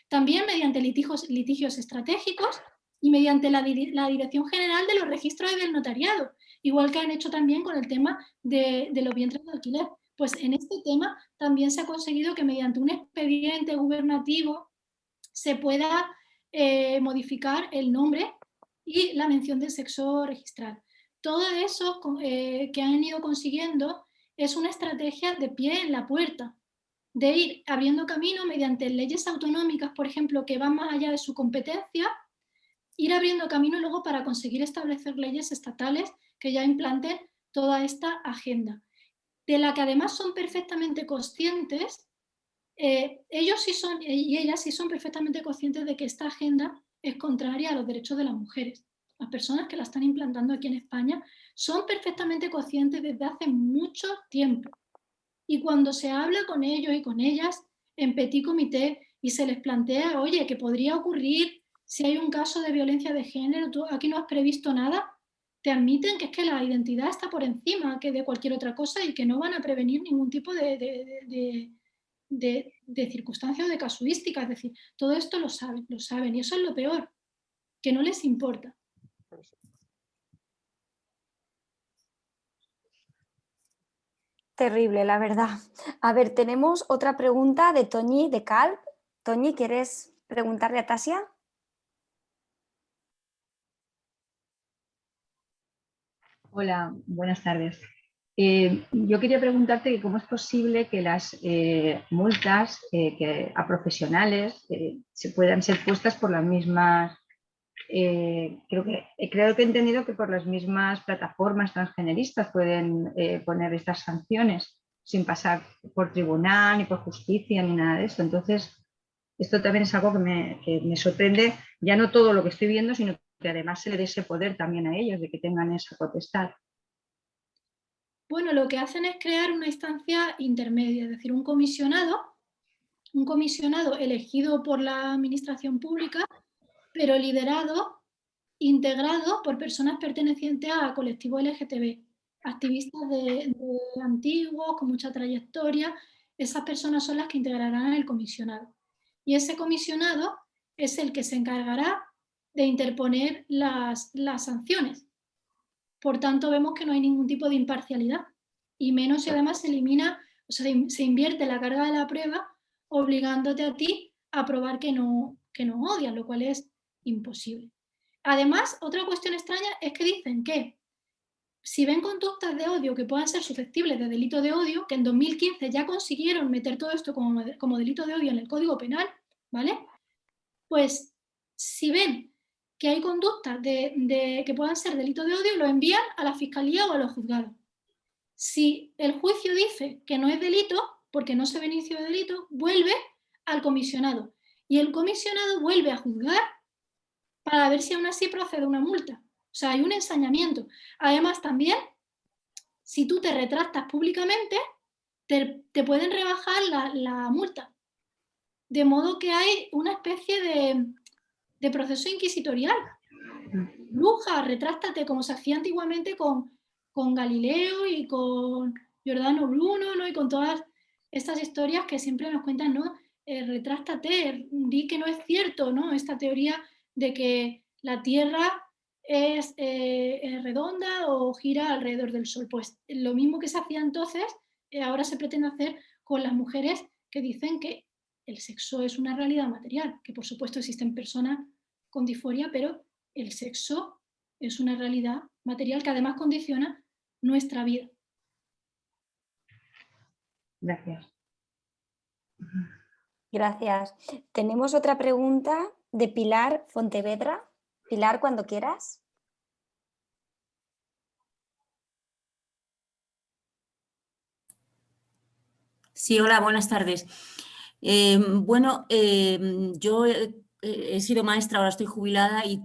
también mediante litigios estratégicos y mediante la Dirección General de los Registros y del Notariado, igual que han hecho también con el tema de los vientres de alquiler. Pues en este tema también se ha conseguido que mediante un expediente gubernativo se pueda modificar el nombre y la mención del sexo registral. Todo eso que han ido consiguiendo es una estrategia de pie en la puerta, de ir abriendo camino mediante leyes autonómicas, por ejemplo, que van más allá de su competencia, ir abriendo camino luego para conseguir establecer leyes estatales que ya implanten toda esta agenda, de la que además son perfectamente conscientes. Ellos sí son, y ellas sí son perfectamente conscientes de que esta agenda es contraria a los derechos de las mujeres. Las personas que la están implantando aquí en España son perfectamente conscientes desde hace mucho tiempo. Y cuando se habla con ellos y con ellas en petit comité y se les plantea, oye, ¿qué podría ocurrir si hay un caso de violencia de género? ¿Tú aquí no has previsto nada? Te admiten que es que la identidad está por encima que de cualquier otra cosa y que no van a prevenir ningún tipo de circunstancias o de casuística, es decir, todo esto lo saben y eso es lo peor, que no les importa. Terrible, la verdad. A ver, tenemos otra pregunta de Toñi de Calp. Toñi, ¿quieres preguntarle a Tasia? Hola, buenas tardes. Yo quería preguntarte que cómo es posible que las multas a profesionales se puedan ser puestas por las mismas, creo que he entendido que por las mismas plataformas transgeneristas pueden poner estas sanciones sin pasar por tribunal, ni por justicia, ni nada de esto. Entonces, esto también es algo que me sorprende, ya no todo lo que estoy viendo, sino que además se le dé ese poder también a ellos de que tengan esa potestad. Bueno, lo que hacen es crear una instancia intermedia, es decir, un comisionado elegido por la administración pública, pero liderado, integrado por personas pertenecientes a colectivos LGTB, activistas de antiguos, con mucha trayectoria. Esas personas son las que integrarán el comisionado. Y ese comisionado es el que se encargará de interponer las sanciones. Por tanto, vemos que no hay ningún tipo de imparcialidad. y menos si además se elimina, o sea, se invierte la carga de la prueba obligándote a ti a probar que no odias, lo cual es imposible. Además, otra cuestión extraña es que dicen que si ven conductas de odio que puedan ser susceptibles de delito de odio, que en 2015 ya consiguieron meter todo esto como delito de odio en el Código Penal, ¿vale? Pues si ven que hay conductas que puedan ser delito de odio, lo envían a la Fiscalía o a los juzgados. Si el juicio dice que no es delito, porque no se ve inicio de delito, vuelve al comisionado. Y el comisionado vuelve a juzgar para ver si aún así procede una multa. O sea, hay un ensañamiento. Además, también, si tú te retractas públicamente, te pueden rebajar la multa. De modo que hay una especie de proceso inquisitorial. Bruja, retráctate, como se hacía antiguamente con Galileo y con Giordano Bruno, ¿no? Y con todas estas historias que siempre nos cuentan, ¿no? Retráctate, di que no es cierto, ¿no? Esta teoría de que la Tierra es redonda o gira alrededor del Sol. Pues lo mismo que se hacía entonces, ahora se pretende hacer con las mujeres que dicen que el sexo es una realidad material, que por supuesto existen personas con disforia, pero el sexo es una realidad material que además condiciona nuestra vida. Gracias. Gracias. Tenemos otra pregunta de Pilar Fontevedra. Pilar, cuando quieras. Sí, hola, buenas tardes. Yo he sido maestra, ahora estoy jubilada y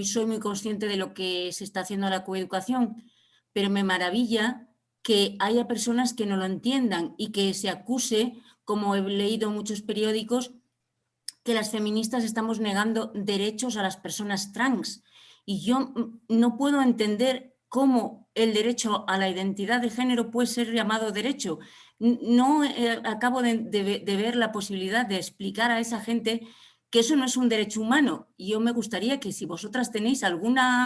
soy muy consciente de lo que se está haciendo en la coeducación, pero me maravilla que haya personas que no lo entiendan y que se acuse, como he leído en muchos periódicos, que las feministas estamos negando derechos a las personas trans. Y yo no puedo entender cómo el derecho a la identidad de género puede ser llamado derecho. No acabo de ver la posibilidad de explicar a esa gente que eso no es un derecho humano. Y yo me gustaría que si vosotras tenéis alguna,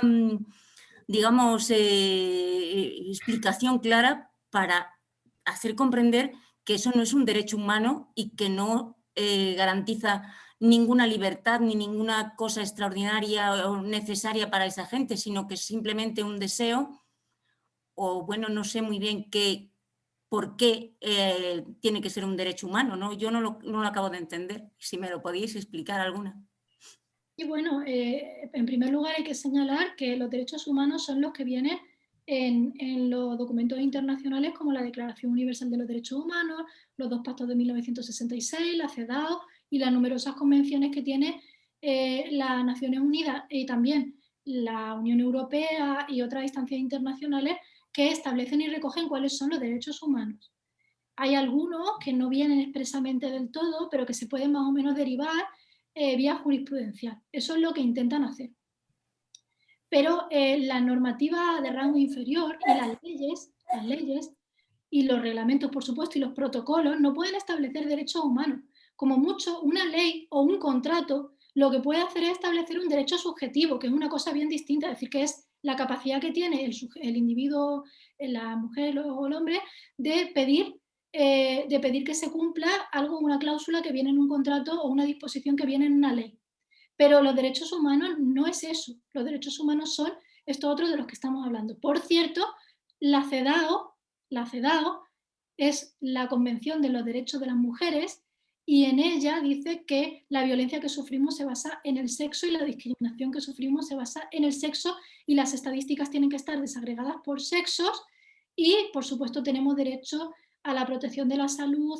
digamos, explicación clara para hacer comprender que eso no es un derecho humano y que no garantiza ninguna libertad ni ninguna cosa extraordinaria o necesaria para esa gente, sino que es simplemente un deseo o, bueno, no sé muy bien por qué tiene que ser un derecho humano, ¿no? Yo no lo acabo de entender. Si me lo podíais explicar alguna. Y bueno, en primer lugar hay que señalar que los derechos humanos son los que vienen en los documentos internacionales como la Declaración Universal de los Derechos Humanos, los 2 pactos de 1966, la CEDAW y las numerosas convenciones que tiene las Naciones Unidas y también la Unión Europea y otras instancias internacionales que establecen y recogen cuáles son los derechos humanos. Hay algunos que no vienen expresamente del todo, pero que se pueden más o menos derivar vía jurisprudencial. Eso es lo que intentan hacer. Pero la normativa de rango inferior y las leyes y los reglamentos, por supuesto, y los protocolos no pueden establecer derechos humanos. Como mucho, una ley o un contrato lo que puede hacer es establecer un derecho subjetivo, que es una cosa bien distinta, es decir, que es la capacidad que tiene el individuo, la mujer o el hombre, de pedir que se cumpla algo, una cláusula que viene en un contrato o una disposición que viene en una ley. Pero los derechos humanos no es eso. Los derechos humanos son estos otros de los que estamos hablando. Por cierto, la CEDAW es la Convención de los Derechos de las Mujeres y en ella dice que la violencia que sufrimos se basa en el sexo y la discriminación que sufrimos se basa en el sexo y las estadísticas tienen que estar desagregadas por sexos y, por supuesto, tenemos derecho a la protección de la salud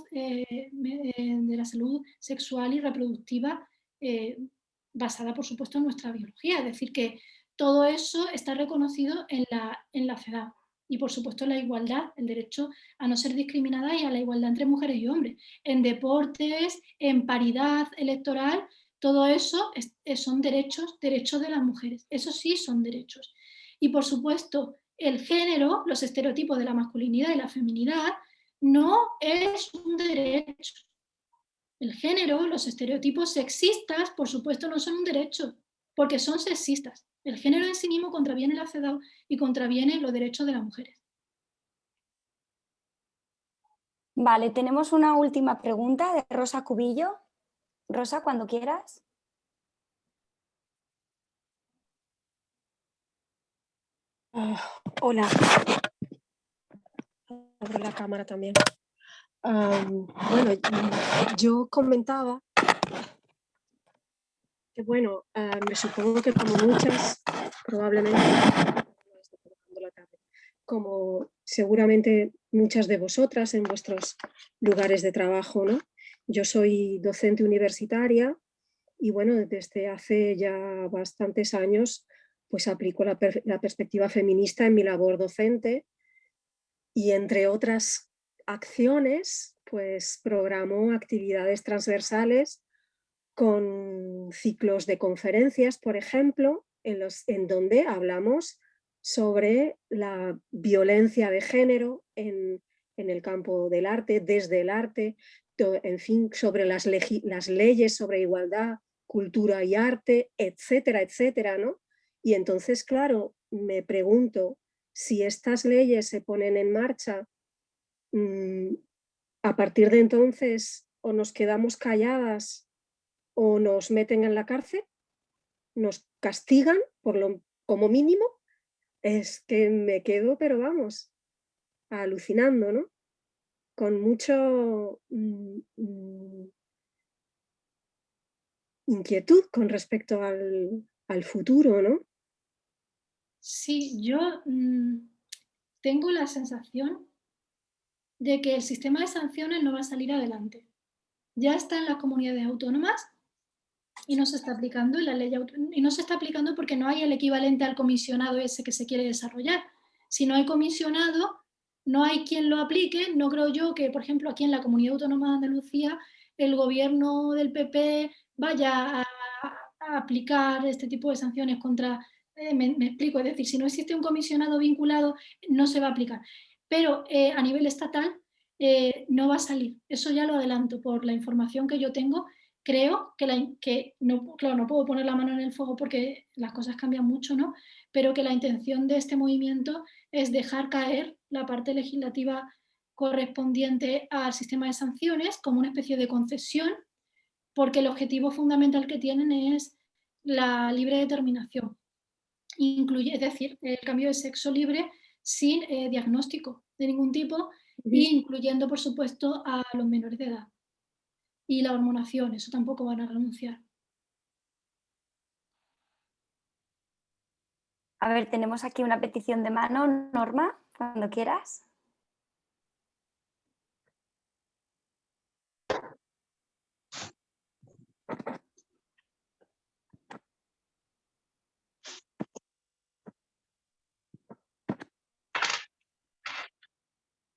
sexual y reproductiva basada, por supuesto, en nuestra biología. Es decir, que todo eso está reconocido en la CEDAW. Y, por supuesto, la igualdad, el derecho a no ser discriminada y a la igualdad entre mujeres y hombres. En deportes, en paridad electoral, todo eso son derechos de las mujeres. Eso sí son derechos. Y, por supuesto, el género, los estereotipos de la masculinidad y la feminidad, no es un derecho. El género, los estereotipos sexistas, por supuesto, no son un derecho, porque son sexistas. El género en sí mismo contraviene la CEDAW y contraviene los derechos de las mujeres. Vale, tenemos una última pregunta de Rosa Cubillo. Rosa, cuando quieras. Hola. Abro la cámara también. Bueno, yo comentaba que, bueno, me supongo que como muchas, probablemente, como seguramente muchas de vosotras en vuestros lugares de trabajo, ¿no? Yo soy docente universitaria y, bueno, desde hace ya bastantes años, pues aplico la perspectiva feminista en mi labor docente y, entre otras acciones, pues programo actividades transversales con ciclos de conferencias, por ejemplo, en donde hablamos sobre la violencia de género en el campo del arte, desde el arte, en fin, sobre las leyes sobre igualdad, cultura y arte, etcétera, etcétera, ¿no? Y entonces, claro, me pregunto si estas leyes se ponen en marcha, a partir de entonces o nos quedamos calladas o nos meten en la cárcel, nos castigan como mínimo. Es que me quedo, pero vamos, alucinando, ¿no? Con mucho inquietud con respecto al futuro, ¿no? Sí, yo tengo la sensación de que el sistema de sanciones no va a salir adelante. Ya está en las comunidades autónomas y no se está aplicando en la ley, y no se está aplicando porque no hay el equivalente al comisionado ese que se quiere desarrollar. Si no hay comisionado, no hay quien lo aplique. No creo yo que, por ejemplo, aquí en la Comunidad Autónoma de Andalucía, el gobierno del PP vaya a aplicar este tipo de sanciones contra... me explico, es decir, si no existe un comisionado vinculado, no se va a aplicar. Pero a nivel estatal no va a salir. Eso ya lo adelanto por la información que yo tengo. Creo que no, claro, no puedo poner la mano en el fuego porque las cosas cambian mucho, ¿no? Pero que la intención de este movimiento es dejar caer la parte legislativa correspondiente al sistema de sanciones como una especie de concesión, porque el objetivo fundamental que tienen es la libre determinación. Es decir, el cambio de sexo libre sin diagnóstico de ningún tipo, incluyendo, por supuesto, a los menores de edad. Y la hormonación, eso tampoco van a renunciar. A ver, tenemos aquí una petición de mano. Norma, cuando quieras.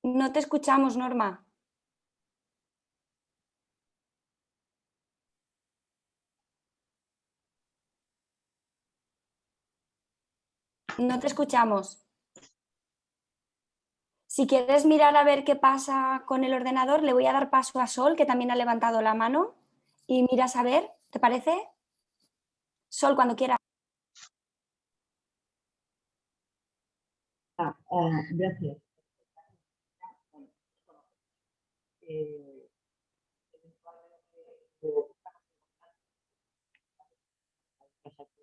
No te escuchamos, Norma. No te escuchamos. Si quieres mirar a ver qué pasa con el ordenador, le voy a dar paso a Sol, que también ha levantado la mano, y miras a ver, ¿te parece? Sol, cuando quieras. Gracias.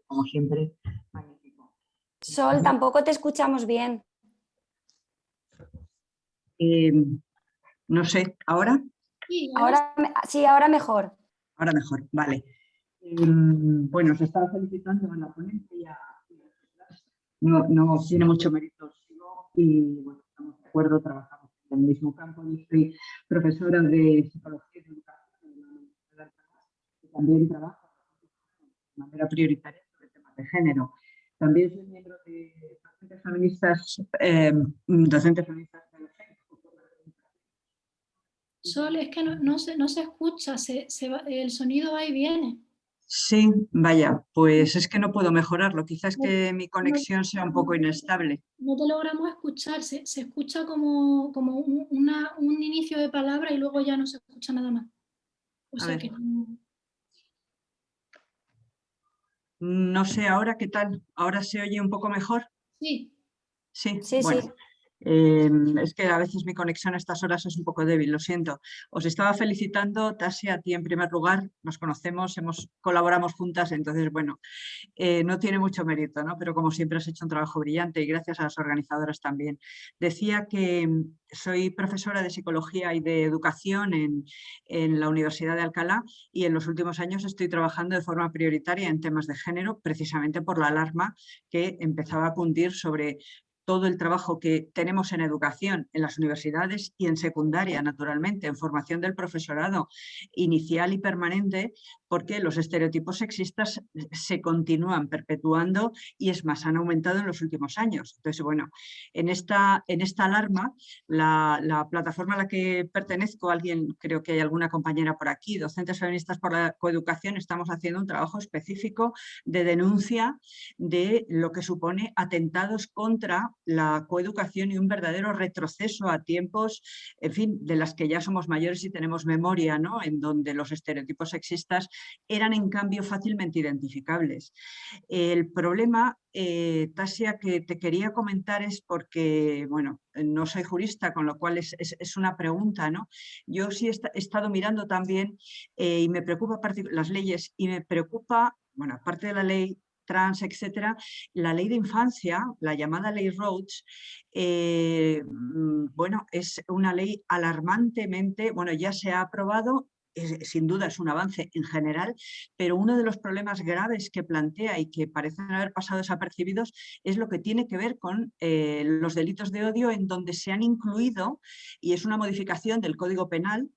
Como siempre, magnífico. Sol, tampoco te escuchamos bien. No sé, ¿ahora? Sí, ahora mejor. Ahora mejor, vale. Bueno, se estaba felicitando a la ponencia. No tiene mucho mérito y, bueno, estamos de acuerdo, trabajamos en el mismo campo. Yo soy profesora de psicología y educación y también trabajo de manera prioritaria sobre temas de género. También soy miembro de docentes feministas de Sol, es que no se escucha, el sonido va y viene. Sí, vaya, pues es que no puedo mejorarlo. Quizás que mi conexión sea un poco inestable. No te logramos escuchar, se escucha como un inicio de palabra y luego ya no se escucha nada más. O sea que no sé ahora qué tal. ¿Ahora se oye un poco mejor? Sí. Sí, sí, bueno. sí. Es que a veces mi conexión a estas horas es un poco débil, lo siento. Os estaba felicitando, Tasia, a ti en primer lugar, nos conocemos, colaboramos juntas, entonces, bueno, no tiene mucho mérito, ¿no? Pero como siempre has hecho un trabajo brillante y gracias a las organizadoras también. Decía que soy profesora de psicología y de educación en la Universidad de Alcalá y en los últimos años estoy trabajando de forma prioritaria en temas de género, precisamente por la alarma que empezaba a cundir sobre todo el trabajo que tenemos en educación, en las universidades y en secundaria, naturalmente, en formación del profesorado inicial y permanente, porque los estereotipos sexistas se continúan perpetuando y es más, han aumentado en los últimos años. Entonces, bueno, en esta alarma, la plataforma a la que pertenezco, creo que hay alguna compañera por aquí, Docentes Feministas por la Coeducación, estamos haciendo un trabajo específico de denuncia de lo que supone atentados contra la coeducación y un verdadero retroceso a tiempos, en fin, de las que ya somos mayores y tenemos memoria, ¿no? En donde los estereotipos sexistas eran en cambio fácilmente identificables. El problema, Tasia, que te quería comentar es porque, bueno, no soy jurista, con lo cual es una pregunta, ¿no? Yo sí he estado mirando también y me preocupa las leyes y me preocupa, bueno, aparte de la ley trans, etcétera, la ley de infancia, la llamada ley Rhodes, bueno, es una ley alarmantemente, bueno, ya se ha aprobado, sin duda es un avance en general, pero uno de los problemas graves que plantea y que parecen haber pasado desapercibidos es lo que tiene que ver con los delitos de odio, en donde se han incluido, y es una modificación del Código Penal,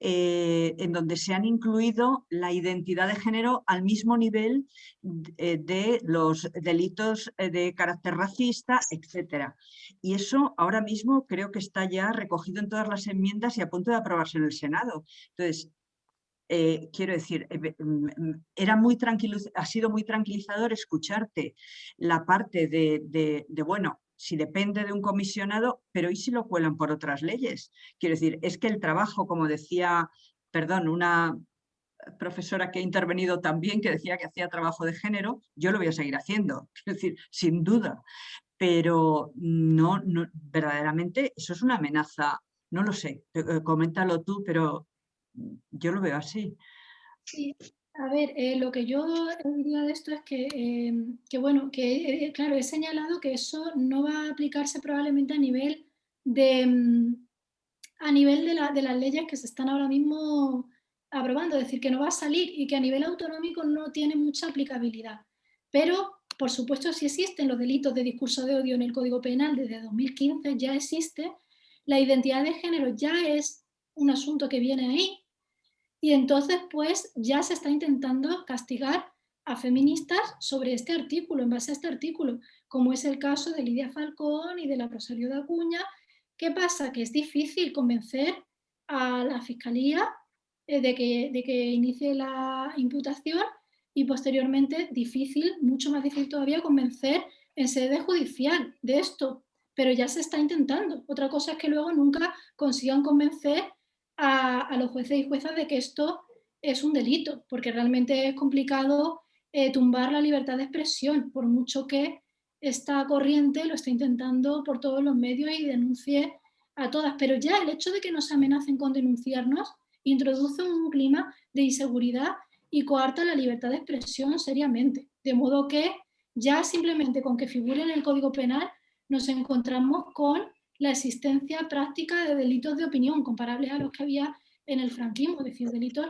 en donde se han incluido la identidad de género al mismo nivel de los delitos de carácter racista, etc. Y eso ahora mismo creo que está ya recogido en todas las enmiendas y a punto de aprobarse en el Senado. Entonces, quiero decir, ha sido muy tranquilizador escucharte la parte de bueno, si depende de un comisionado, pero ¿y si lo cuelan por otras leyes? Quiero decir, es que el trabajo, como decía, perdón, una profesora que ha intervenido también, que decía que hacía trabajo de género, yo lo voy a seguir haciendo, quiero decir, sin duda, pero no, verdaderamente eso es una amenaza, no lo sé, coméntalo tú, pero yo lo veo así. Sí, a ver, lo que yo diría de esto es bueno, claro, he señalado que eso no va a aplicarse probablemente a nivel de las leyes que se están ahora mismo aprobando, es decir, que no va a salir y que a nivel autonómico no tiene mucha aplicabilidad. Pero, por supuesto, sí existen los delitos de discurso de odio en el Código Penal desde 2015, ya existe. La identidad de género ya es un asunto que viene ahí. Y entonces, pues, ya se está intentando castigar a feministas sobre este artículo, en base a este artículo, como es el caso de Lidia Falcón y de la Rosario de Acuña. ¿Qué pasa? Que es difícil convencer a la Fiscalía de que inicie la imputación y posteriormente mucho más difícil todavía convencer en sede judicial de esto, pero ya se está intentando. Otra cosa es que luego nunca consigan convencer a los jueces y juezas de que esto es un delito, porque realmente es complicado tumbar la libertad de expresión, por mucho que esta corriente lo está intentando por todos los medios y denuncie a todas. Pero ya el hecho de que nos amenacen con denunciarnos introduce un clima de inseguridad y coarta la libertad de expresión seriamente. De modo que ya simplemente con que figure en el Código Penal nos encontramos con la existencia práctica de delitos de opinión comparables a los que había en el franquismo, es decir, delitos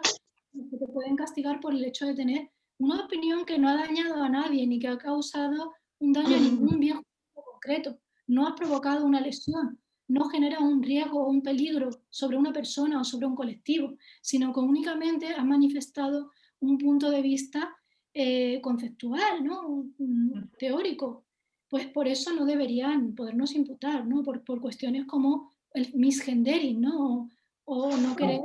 que te pueden castigar por el hecho de tener una opinión que no ha dañado a nadie ni que ha causado un daño a ningún bien concreto, no ha provocado una lesión, no genera un riesgo o un peligro sobre una persona o sobre un colectivo, sino que únicamente ha manifestado un punto de vista conceptual, ¿no? Teórico. Pues por eso no deberían podernos imputar, ¿no? Por cuestiones como el misgendering, ¿no? O no querer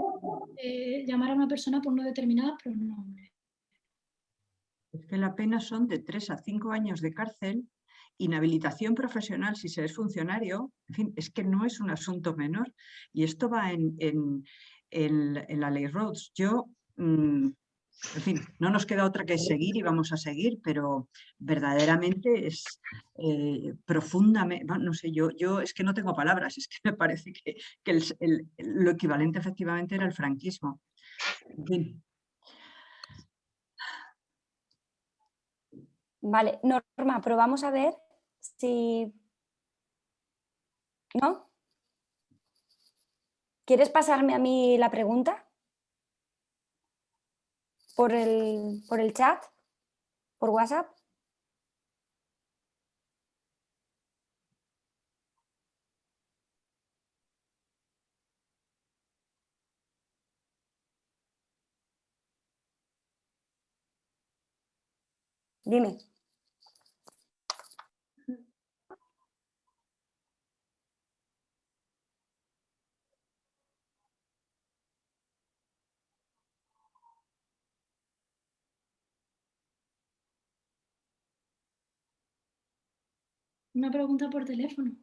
llamar a una persona por no determinados pronombres. Es que la pena son de 3 a 5 años de cárcel, inhabilitación profesional si se es funcionario, en fin, es que no es un asunto menor y esto va en la ley Rhodes. Yo En fin, no nos queda otra que seguir y vamos a seguir, pero verdaderamente es profundamente, no sé, yo es que no tengo palabras, es que me parece que lo equivalente efectivamente era el franquismo. En fin. Vale, Norma, pero vamos a ver si... ¿No? ¿Quieres pasarme a mí la pregunta? ¿Por el chat? ¿Por WhatsApp? Dime. Una pregunta por teléfono.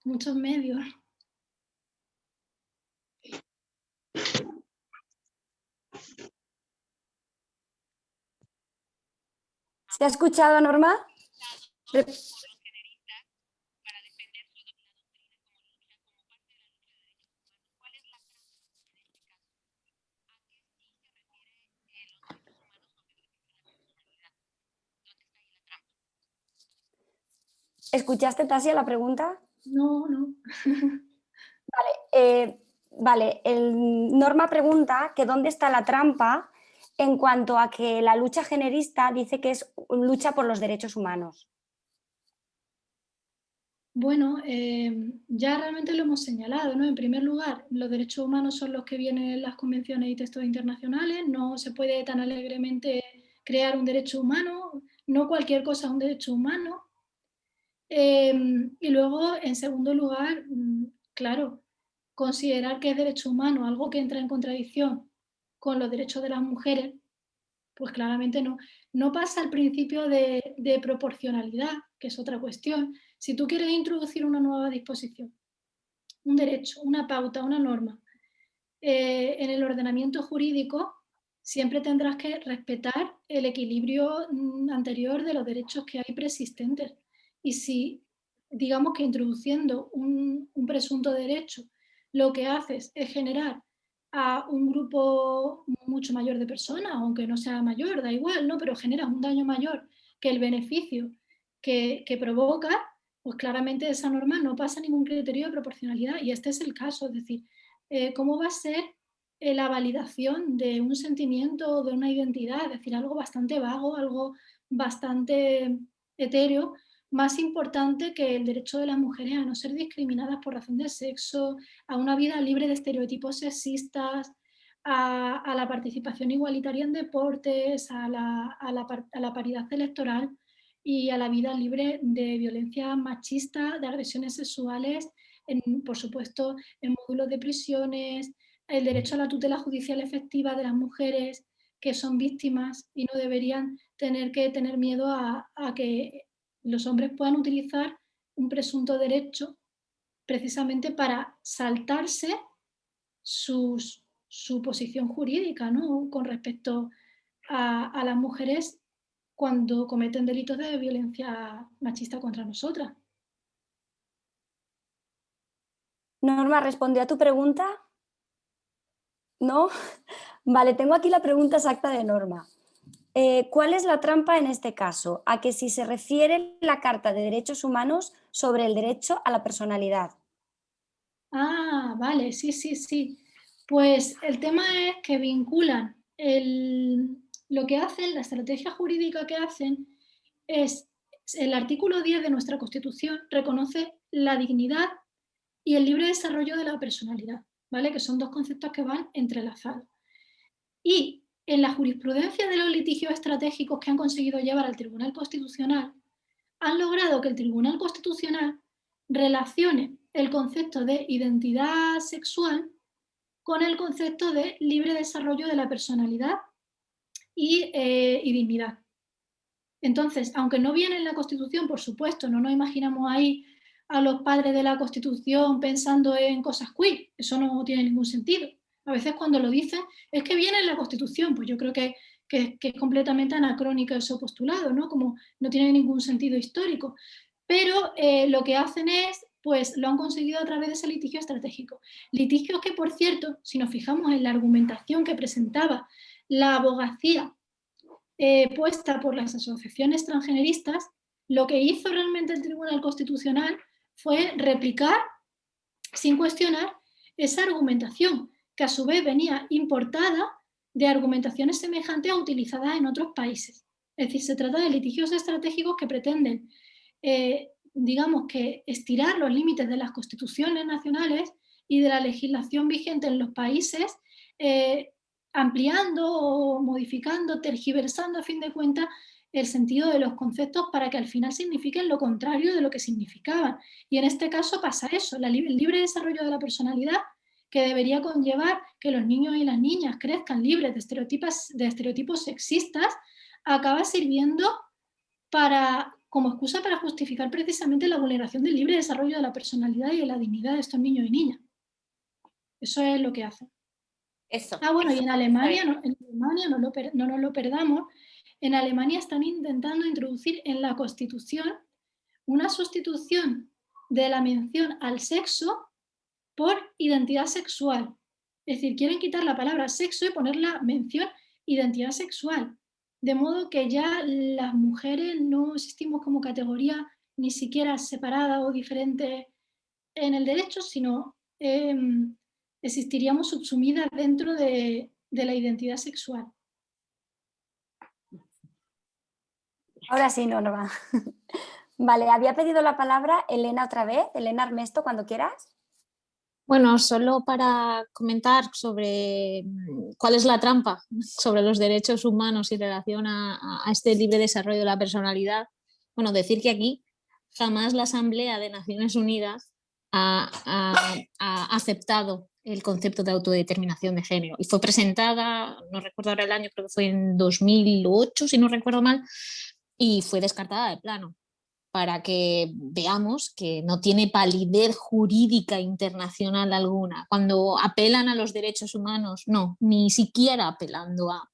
Muchos medios. ¿Se ha escuchado, Norma? ¿Escuchaste, Tasia, la pregunta? No. Vale, Norma pregunta que dónde está la trampa en cuanto a que la lucha generista dice que es lucha por los derechos humanos. Bueno, ya realmente lo hemos señalado, ¿no? En primer lugar, los derechos humanos son los que vienen en las convenciones y textos internacionales, no se puede tan alegremente crear un derecho humano, no cualquier cosa es un derecho humano. Y luego, en segundo lugar, claro, considerar que es derecho humano algo que entra en contradicción con los derechos de las mujeres, pues claramente no. No pasa el principio de proporcionalidad, que es otra cuestión. Si tú quieres introducir una nueva disposición, un derecho, una pauta, una norma, en el ordenamiento jurídico, siempre tendrás que respetar el equilibrio anterior de los derechos que hay preexistentes. Y si, digamos que introduciendo un presunto derecho, lo que haces es generar a un grupo mucho mayor de personas, aunque no sea mayor, da igual, ¿no? Pero generas un daño mayor que el beneficio que provoca, pues claramente esa norma no pasa ningún criterio de proporcionalidad. Y este es el caso, es decir, ¿cómo va a ser la validación de un sentimiento o de una identidad? Es decir, algo bastante vago, algo bastante etéreo, más importante que el derecho de las mujeres a no ser discriminadas por razón de sexo, a una vida libre de estereotipos sexistas, a la participación igualitaria en deportes, a la paridad electoral y a la vida libre de violencia machista, de agresiones sexuales, por supuesto, en módulos de prisiones, el derecho a la tutela judicial efectiva de las mujeres que son víctimas y no deberían tener que tener miedo a que los hombres puedan utilizar un presunto derecho precisamente para saltarse su posición jurídica, ¿no? Con respecto a las mujeres cuando cometen delitos de violencia machista contra nosotras. Norma, ¿respondió a tu pregunta? ¿No? Vale, tengo aquí la pregunta exacta de Norma. ¿Cuál es la trampa en este caso? A que si se refiere la Carta de Derechos Humanos sobre el derecho a la personalidad. Ah, vale, sí. Pues el tema es que vinculan lo que hacen, la estrategia jurídica que hacen es, el artículo 10 de nuestra Constitución reconoce la dignidad y el libre desarrollo de la personalidad, ¿vale? Que son dos conceptos que van entrelazados. Y en la jurisprudencia de los litigios estratégicos que han conseguido llevar al Tribunal Constitucional, han logrado que el Tribunal Constitucional relacione el concepto de identidad sexual con el concepto de libre desarrollo de la personalidad y dignidad. Entonces, aunque no viene en la Constitución, por supuesto, no nos imaginamos ahí a los padres de la Constitución pensando en cosas queer, eso no tiene ningún sentido. A veces cuando lo dicen es que viene en la Constitución, pues yo creo que es completamente anacrónico ese postulado, ¿no? Como no tiene ningún sentido histórico. Pero lo que hacen es, pues lo han conseguido a través de ese litigio estratégico. Litigios que, por cierto, si nos fijamos en la argumentación que presentaba la abogacía puesta por las asociaciones transgeneristas, lo que hizo realmente el Tribunal Constitucional fue replicar, sin cuestionar, esa argumentación, que a su vez venía importada de argumentaciones semejantes a utilizadas en otros países. Es decir, se trata de litigios estratégicos que pretenden, digamos que, estirar los límites de las constituciones nacionales y de la legislación vigente en los países, ampliando o modificando, tergiversando a fin de cuentas el sentido de los conceptos para que al final signifiquen lo contrario de lo que significaban. Y en este caso pasa eso, el libre desarrollo de la personalidad, que debería conllevar que los niños y las niñas crezcan libres de estereotipos sexistas, acaba sirviendo como excusa para justificar precisamente la vulneración del libre desarrollo de la personalidad y de la dignidad de estos niños y niñas. Eso es lo que hacen. Bueno, y en Alemania, no nos lo perdamos, en Alemania están intentando introducir en la Constitución una sustitución de la mención al sexo por identidad sexual. Es decir, quieren quitar la palabra sexo y poner la mención identidad sexual. De modo que ya las mujeres no existimos como categoría ni siquiera separada o diferente en el derecho, sino existiríamos subsumidas dentro de la identidad sexual. Ahora sí, Norma. Vale, había pedido la palabra Elena otra vez. Elena Armesto, cuando quieras. Bueno, solo para comentar sobre cuál es la trampa sobre los derechos humanos en relación a este libre desarrollo de la personalidad. Bueno, decir que aquí jamás la Asamblea de Naciones Unidas ha aceptado el concepto de autodeterminación de género y fue presentada, no recuerdo ahora el año, creo que fue en 2008, si no recuerdo mal, y fue descartada de plano, para que veamos que no tiene validez jurídica internacional alguna. Cuando apelan a los derechos humanos, no, ni siquiera apelando a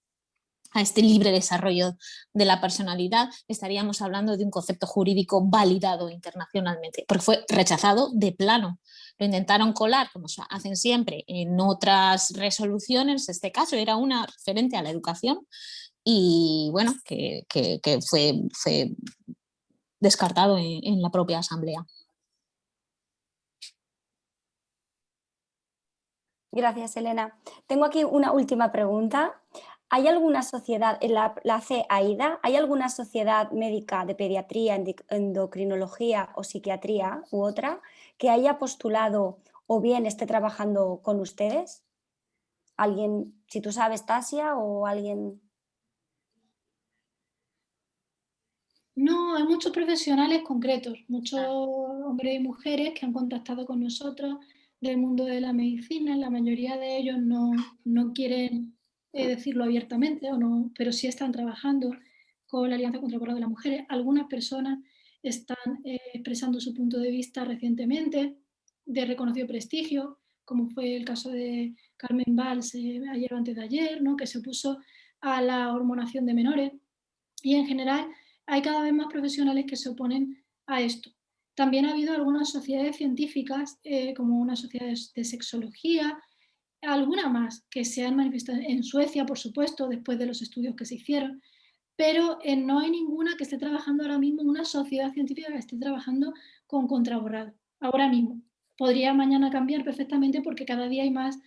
este libre desarrollo de la personalidad, estaríamos hablando de un concepto jurídico validado internacionalmente, porque fue rechazado de plano. Lo intentaron colar, como hacen siempre, en otras resoluciones. Este caso era una referente a la educación y bueno, que fue descartado en la propia Asamblea. Gracias, Elena. Tengo aquí una última pregunta. ¿Hay alguna sociedad, la hace AIDA, ¿hay alguna sociedad médica de pediatría, endocrinología o psiquiatría u otra que haya postulado o bien esté trabajando con ustedes? ¿Alguien, si tú sabes, Tasia, o alguien? No, hay muchos profesionales concretos, muchos hombres y mujeres que han contactado con nosotros del mundo de la medicina. La mayoría de ellos no quieren decirlo abiertamente, pero sí están trabajando con la Alianza contra el Aborto de las Mujeres. Algunas personas están expresando su punto de vista recientemente, de reconocido prestigio, como fue el caso de Carmen Valls ayer o antes de ayer, ¿no? Que se opuso a la hormonación de menores. Y en general hay cada vez más profesionales que se oponen a esto. También ha habido algunas sociedades científicas, como una sociedad de sexología, alguna más que se han manifestado en Suecia, por supuesto, después de los estudios que se hicieron, pero no hay ninguna que esté trabajando ahora mismo, una sociedad científica que esté trabajando con contraborrado, ahora mismo. Podría mañana cambiar perfectamente porque cada día hay más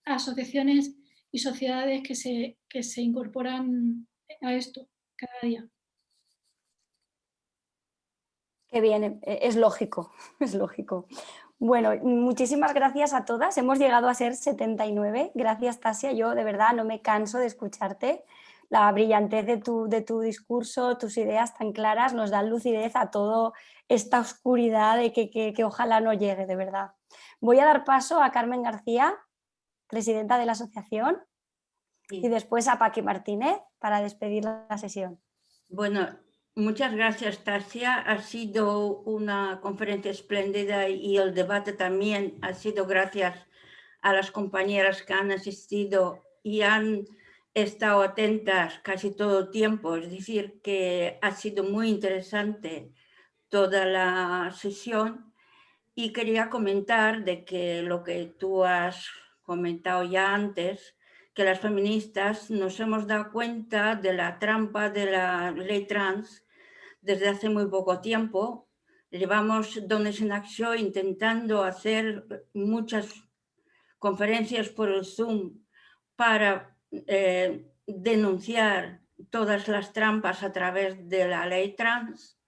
asociaciones y sociedades que se incorporan a esto cada día. Qué bien, es lógico, es lógico. Bueno, muchísimas gracias a todas. Hemos llegado a ser 79. Gracias, Tasia. Yo de verdad no me canso de escucharte. La brillantez de tu discurso, tus ideas tan claras nos dan lucidez a toda esta oscuridad de que ojalá no llegue, de verdad. Voy a dar paso a Carmen García, presidenta de la asociación, y después a Paqui Martínez para despedir la sesión. Bueno, muchas gracias, Tasia. Ha sido una conferencia espléndida y el debate también ha sido gracias a las compañeras que han asistido y han estado atentas casi todo el tiempo. Es decir, que ha sido muy interesante toda la sesión y quería comentar de que lo que tú has comentado ya antes, que las feministas nos hemos dado cuenta de la trampa de la ley trans desde hace muy poco tiempo. Llevamos Dones en Acción intentando hacer muchas conferencias por el Zoom para denunciar todas las trampas a través de la ley trans.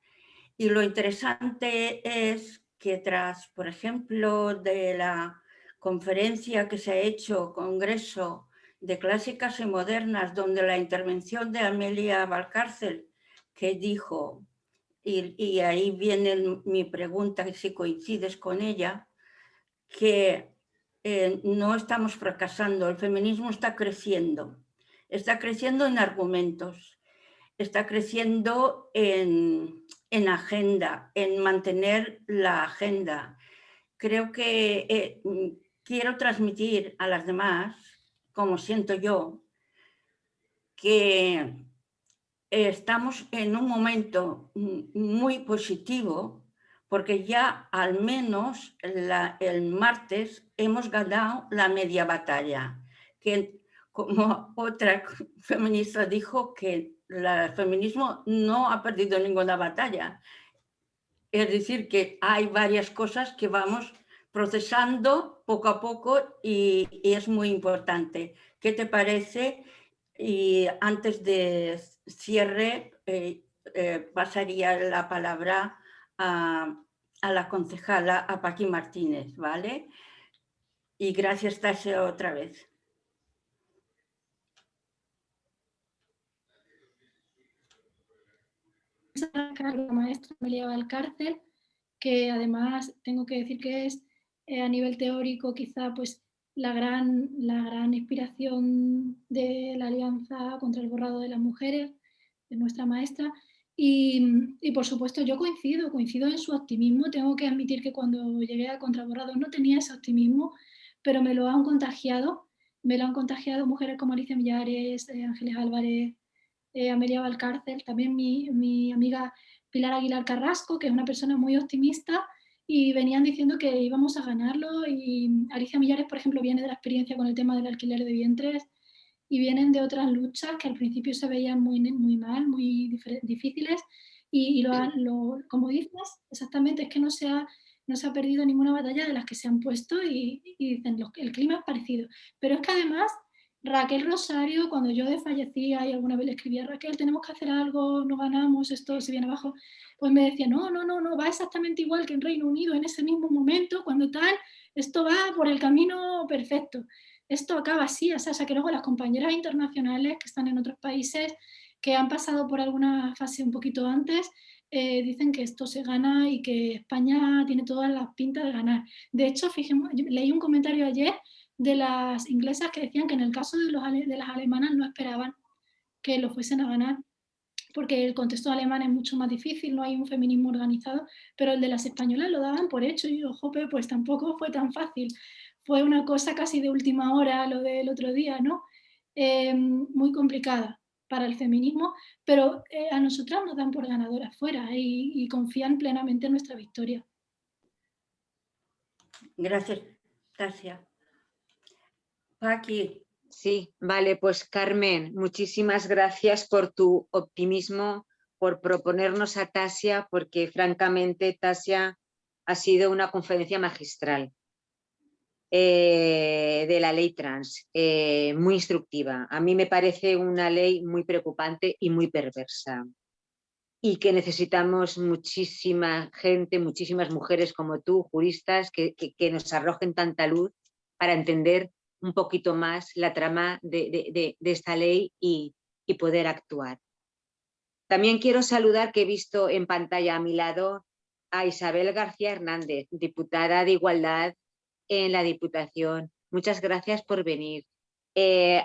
Y lo interesante es que tras, por ejemplo, de la conferencia que se ha hecho, Congreso de Clásicas y Modernas, donde la intervención de Amelia Valcárcel, que dijo, y ahí viene mi pregunta, si coincides con ella, que no estamos fracasando, el feminismo está creciendo en argumentos, está creciendo en agenda, en mantener la agenda. Creo que quiero transmitir a las demás, como siento yo, que estamos en un momento muy positivo porque ya al menos el martes hemos ganado la media batalla, que como otra feminista dijo que el feminismo no ha perdido ninguna batalla. Es decir, que hay varias cosas que vamos procesando poco a poco y es muy importante. ¿Qué te parece? Y antes de cierre, pasaría la palabra a la concejala, a Paqui Martínez, ¿vale? Y gracias, Tasia, otra vez. La maestra Amelia Valcárcel, que además tengo que decir que es a nivel teórico quizá pues la gran inspiración de la Alianza contra el Borrado de las Mujeres, de nuestra maestra, y por supuesto yo coincido en su optimismo. Tengo que admitir que cuando llegué a Contraborrado no tenía ese optimismo, pero me lo han contagiado mujeres como Alicia Millares, Ángeles Álvarez, Amelia Valcárcel, también mi amiga Pilar Aguilar Carrasco, que es una persona muy optimista, y venían diciendo que íbamos a ganarlo. Y Alicia Millares, por ejemplo, viene de la experiencia con el tema del alquiler de vientres, y vienen de otras luchas que al principio se veían muy mal, muy difíciles, y como dices, exactamente, es que no se ha perdido ninguna batalla de las que se han puesto, y dicen, el clima es parecido. Pero es que además Raquel Rosario, cuando yo desfallecía y alguna vez le escribía, Raquel, tenemos que hacer algo, no ganamos, esto se viene abajo, pues me decía, no, va exactamente igual que en Reino Unido en ese mismo momento, cuando tal, esto va por el camino perfecto, esto acaba así. O sea, que luego las compañeras internacionales que están en otros países, que han pasado por alguna fase un poquito antes, dicen que esto se gana y que España tiene todas las pintas de ganar. De hecho, fíjense, leí un comentario ayer de las inglesas que decían que en el caso de las alemanas no esperaban que lo fuesen a ganar, porque el contexto alemán es mucho más difícil, no hay un feminismo organizado, pero el de las españolas lo daban por hecho, y yo, jope, pues tampoco fue tan fácil. Fue una cosa casi de última hora lo del otro día, ¿no? Muy complicada para el feminismo, pero a nosotras nos dan por ganadoras fuera y confían plenamente en nuestra victoria. Gracias, Tasia. Paqui. Sí, vale, pues Carmen, muchísimas gracias por tu optimismo, por proponernos a Tasia, porque francamente Tasia ha sido una conferencia magistral de la ley trans, muy instructiva. A mí me parece una ley muy preocupante y muy perversa, y que necesitamos muchísima gente, muchísimas mujeres como tú, juristas, que nos arrojen tanta luz para entender un poquito más la trama de esta ley y poder actuar. También quiero saludar, que he visto en pantalla a mi lado, a Isabel García Hernández, diputada de Igualdad en la Diputación. Muchas gracias por venir.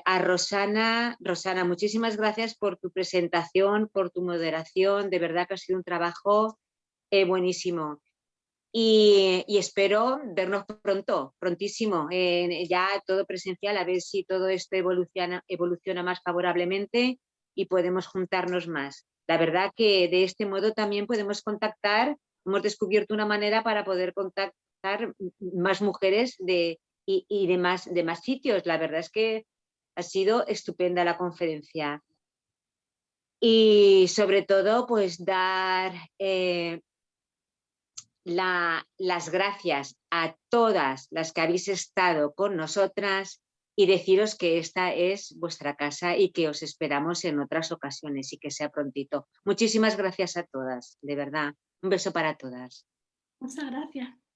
A Rosana, muchísimas gracias por tu presentación, por tu moderación. De verdad que ha sido un trabajo buenísimo. y espero vernos pronto, prontísimo, ya todo presencial, a ver si todo esto evoluciona más favorablemente y podemos juntarnos más. La verdad que de este modo también podemos contactar, hemos descubierto una manera para poder contactar más mujeres y de más sitios. La verdad es que ha sido estupenda la conferencia. Y sobre todo, pues dar las gracias a todas las que habéis estado con nosotras y deciros que esta es vuestra casa y que os esperamos en otras ocasiones y que sea prontito. Muchísimas gracias a todas, de verdad. Un beso para todas. Muchas gracias.